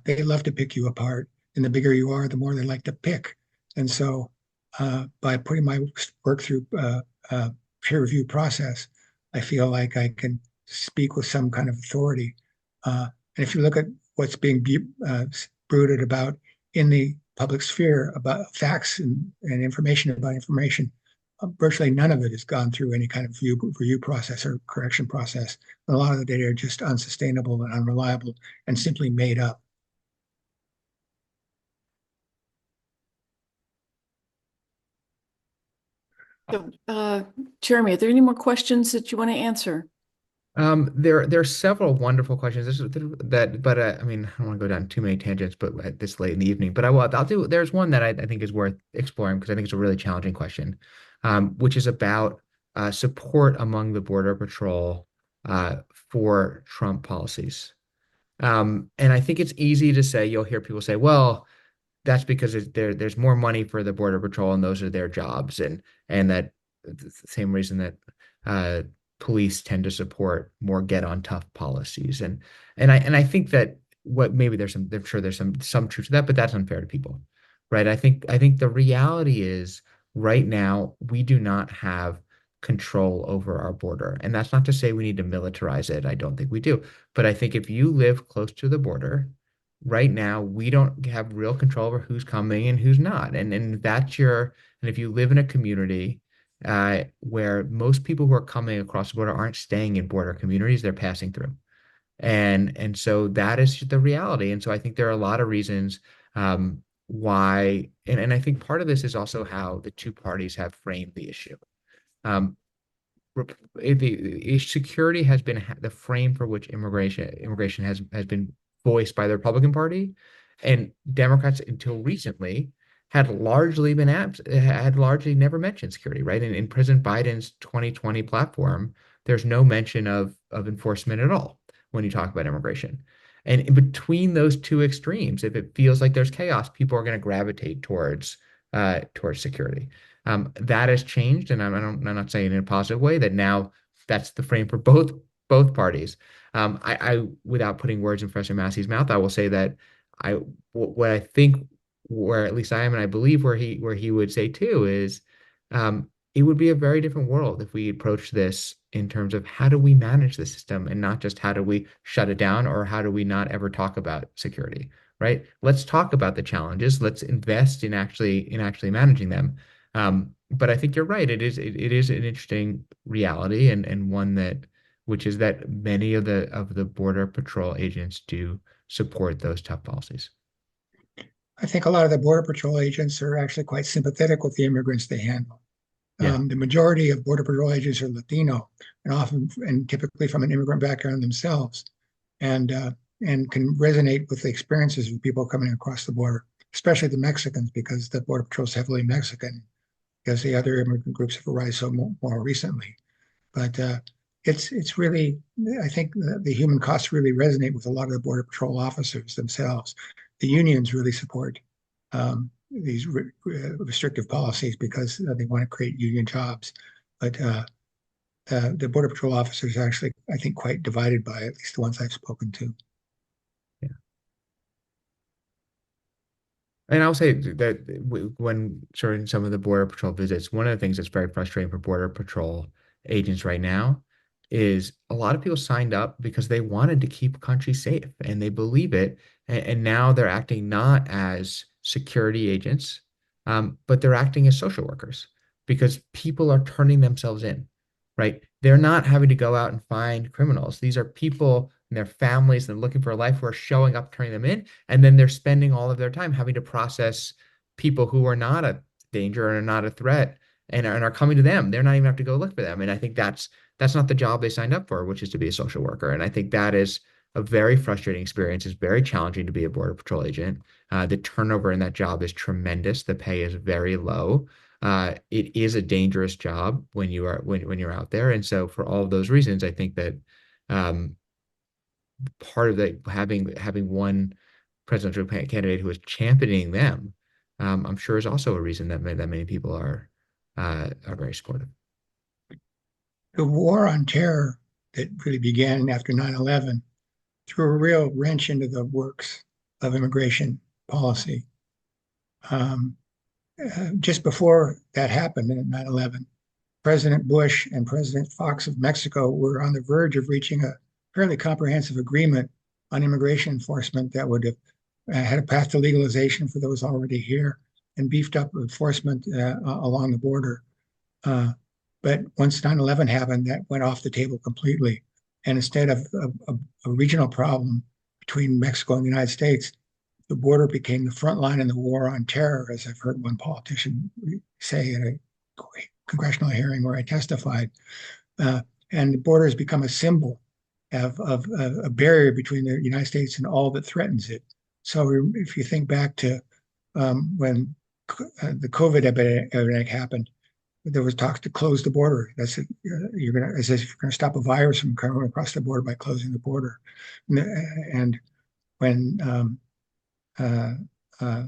They love to pick you apart. And the bigger you are, the more they like to pick. And so by putting my work through peer review process, I feel like I can speak with some kind of authority. And if you look at what's being brooded about in the public sphere about facts and information about information, virtually none of it has gone through any kind of review process or correction process. A lot of the data are just unsustainable and unreliable and simply made up. So, Jeremy, are there any more questions that you want to answer? There are several wonderful questions. But I mean, I don't want to go down too many tangents, but at this late in the evening. But I'll do. There's one that I think is worth exploring because I think it's a really challenging question, which is about support among the Border Patrol for Trump policies. And I think it's easy to say. You'll hear people say, "Well, that's because there's more money for the Border Patrol and those are their jobs," and that the same reason that police tend to support more get on tough policies. And I think that what maybe I'm sure there's some truth to that, but that's unfair to people, right? I think the reality is right now we do not have control over our border. And that's not to say we need to militarize it. I don't think we do. But I think if you live close to the border, right now we don't have real control over who's coming and who's not. And if you live in a community where most people who are coming across the border aren't staying in border communities, they're passing through. And so that is the reality. And so I think there are a lot of reasons why, and I think part of this is also how the two parties have framed the issue. Um, the security has been the frame for which immigration has been voiced by the Republican Party, and Democrats until recently had largely never mentioned security, right? In President Biden's 2020 platform, there's no mention of enforcement at all when you talk about immigration. And in between those two extremes, if it feels like there's chaos, people are going to gravitate towards security. That has changed, and I'm not saying in a positive way that now that's the frame for both parties. Without putting words in Professor Massey's mouth, I will say that what I think, where at least I am, and I believe where he would say too, is it would be a very different world if we approach this in terms of how do we manage the system and not just how do we shut it down or how do we not ever talk about security, right? Let's talk about the challenges. Let's invest in actually managing them. But I think you're right. It is an interesting reality and one which is that many of the Border Patrol agents do support those tough policies. I think a lot of the Border Patrol agents are actually quite sympathetic with the immigrants they handle. Yeah. The majority of Border Patrol agents are Latino and typically from an immigrant background themselves, and can resonate with the experiences of people coming across the border, especially the Mexicans, because the Border Patrol is heavily Mexican, because the other immigrant groups have arisen more recently. But it's really, I think the human costs really resonate with a lot of the Border Patrol officers themselves. The unions really support these restrictive policies because they want to create union jobs. But the Border Patrol officers are actually, I think, quite divided by it, at least the ones I've spoken to. Yeah. And I'll say that when during some of the Border Patrol visits, one of the things that's very frustrating for Border Patrol agents right now is a lot of people signed up because they wanted to keep country safe and they believe it. And now they're acting not as security agents, but they're acting as social workers because people are turning themselves in, right? They're not having to go out and find criminals. These are people and their families and looking for a life who are showing up, turning them in, and then they're spending all of their time having to process people who are not a danger and are not a threat and are coming to them. They're not even have to go look for them. And I think that's not the job they signed up for, which is to be a social worker. And I think that is a very frustrating experience. It's very challenging to be a Border Patrol agent. The turnover in that job is tremendous. The pay is very low. It is a dangerous job when you're out there. And so for all of those reasons, I think that um, part of the having one presidential candidate who is championing them, I'm sure is also a reason that many people are very supportive. The war on terror that really began after 9/11 threw a real wrench into the works of immigration policy. Um, just before that happened in 9/11, President Bush and President Fox of Mexico were on the verge of reaching a fairly comprehensive agreement on immigration enforcement that would have had a path to legalization for those already here and beefed up enforcement along the border. Uh, but once 9/11 happened, that went off the table completely. And instead of a regional problem between Mexico and the United States, the border became the front line in the war on terror, as I've heard one politician say at a congressional hearing where I testified. Uh, and the border has become a symbol of a barrier between the United States and all that threatens it. So if you think back to when the COVID epidemic happened, there was talks to close the border. That's it. As if you're going to stop a virus from coming across the border by closing the border. And when uh, uh,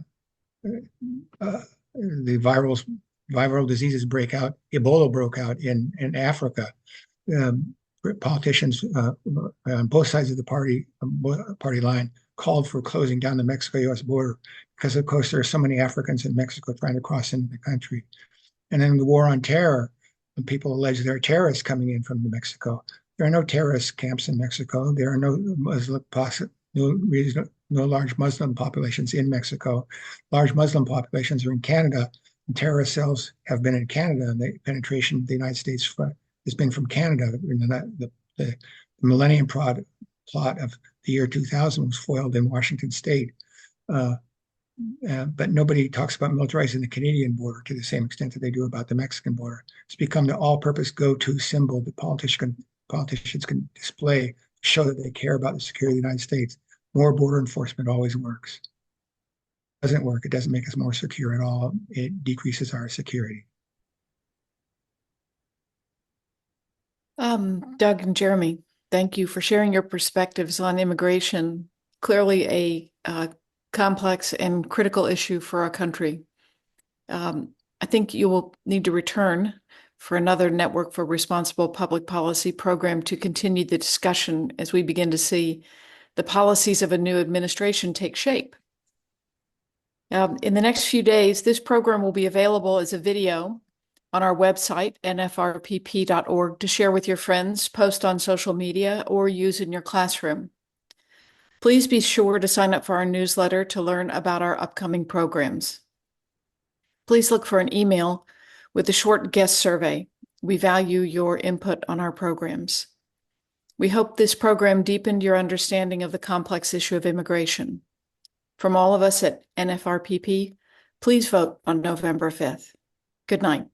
the viral diseases break out, Ebola broke out in Africa. Um, Politicians on both sides of the party line called for closing down the Mexico-U.S. border because, of course, there are so many Africans in Mexico trying to cross into the country. And then the war on terror, when people allege there are terrorists coming in from Mexico. There are no terrorist camps in Mexico. There are no large Muslim populations in Mexico. Large Muslim populations are in Canada, terrorist cells have been in Canada, and the penetration of the United States has been from Canada. The Millennium plot of the year 2000 was foiled in Washington State. But nobody talks about militarizing the Canadian border to the same extent that they do about the Mexican border. It's become the all-purpose go-to symbol that politicians can display to show that they care about the security of the United States. More border enforcement always works. It doesn't work. It doesn't make us more secure at all. It decreases our security. Doug and Jeremy, thank you for sharing your perspectives on immigration. Clearly a complex and critical issue for our country. I think you will need to return for another Network for Responsible Public Policy program to continue the discussion as we begin to see the policies of a new administration take shape. In the next few days, this program will be available as a video on our website, nfrpp.org, to share with your friends, post on social media, or use in your classroom. Please be sure to sign up for our newsletter to learn about our upcoming programs. Please look for an email with a short guest survey. We value your input on our programs. We hope this program deepened your understanding of the complex issue of immigration. From all of us at NFRPP, please vote on November 5th. Good night.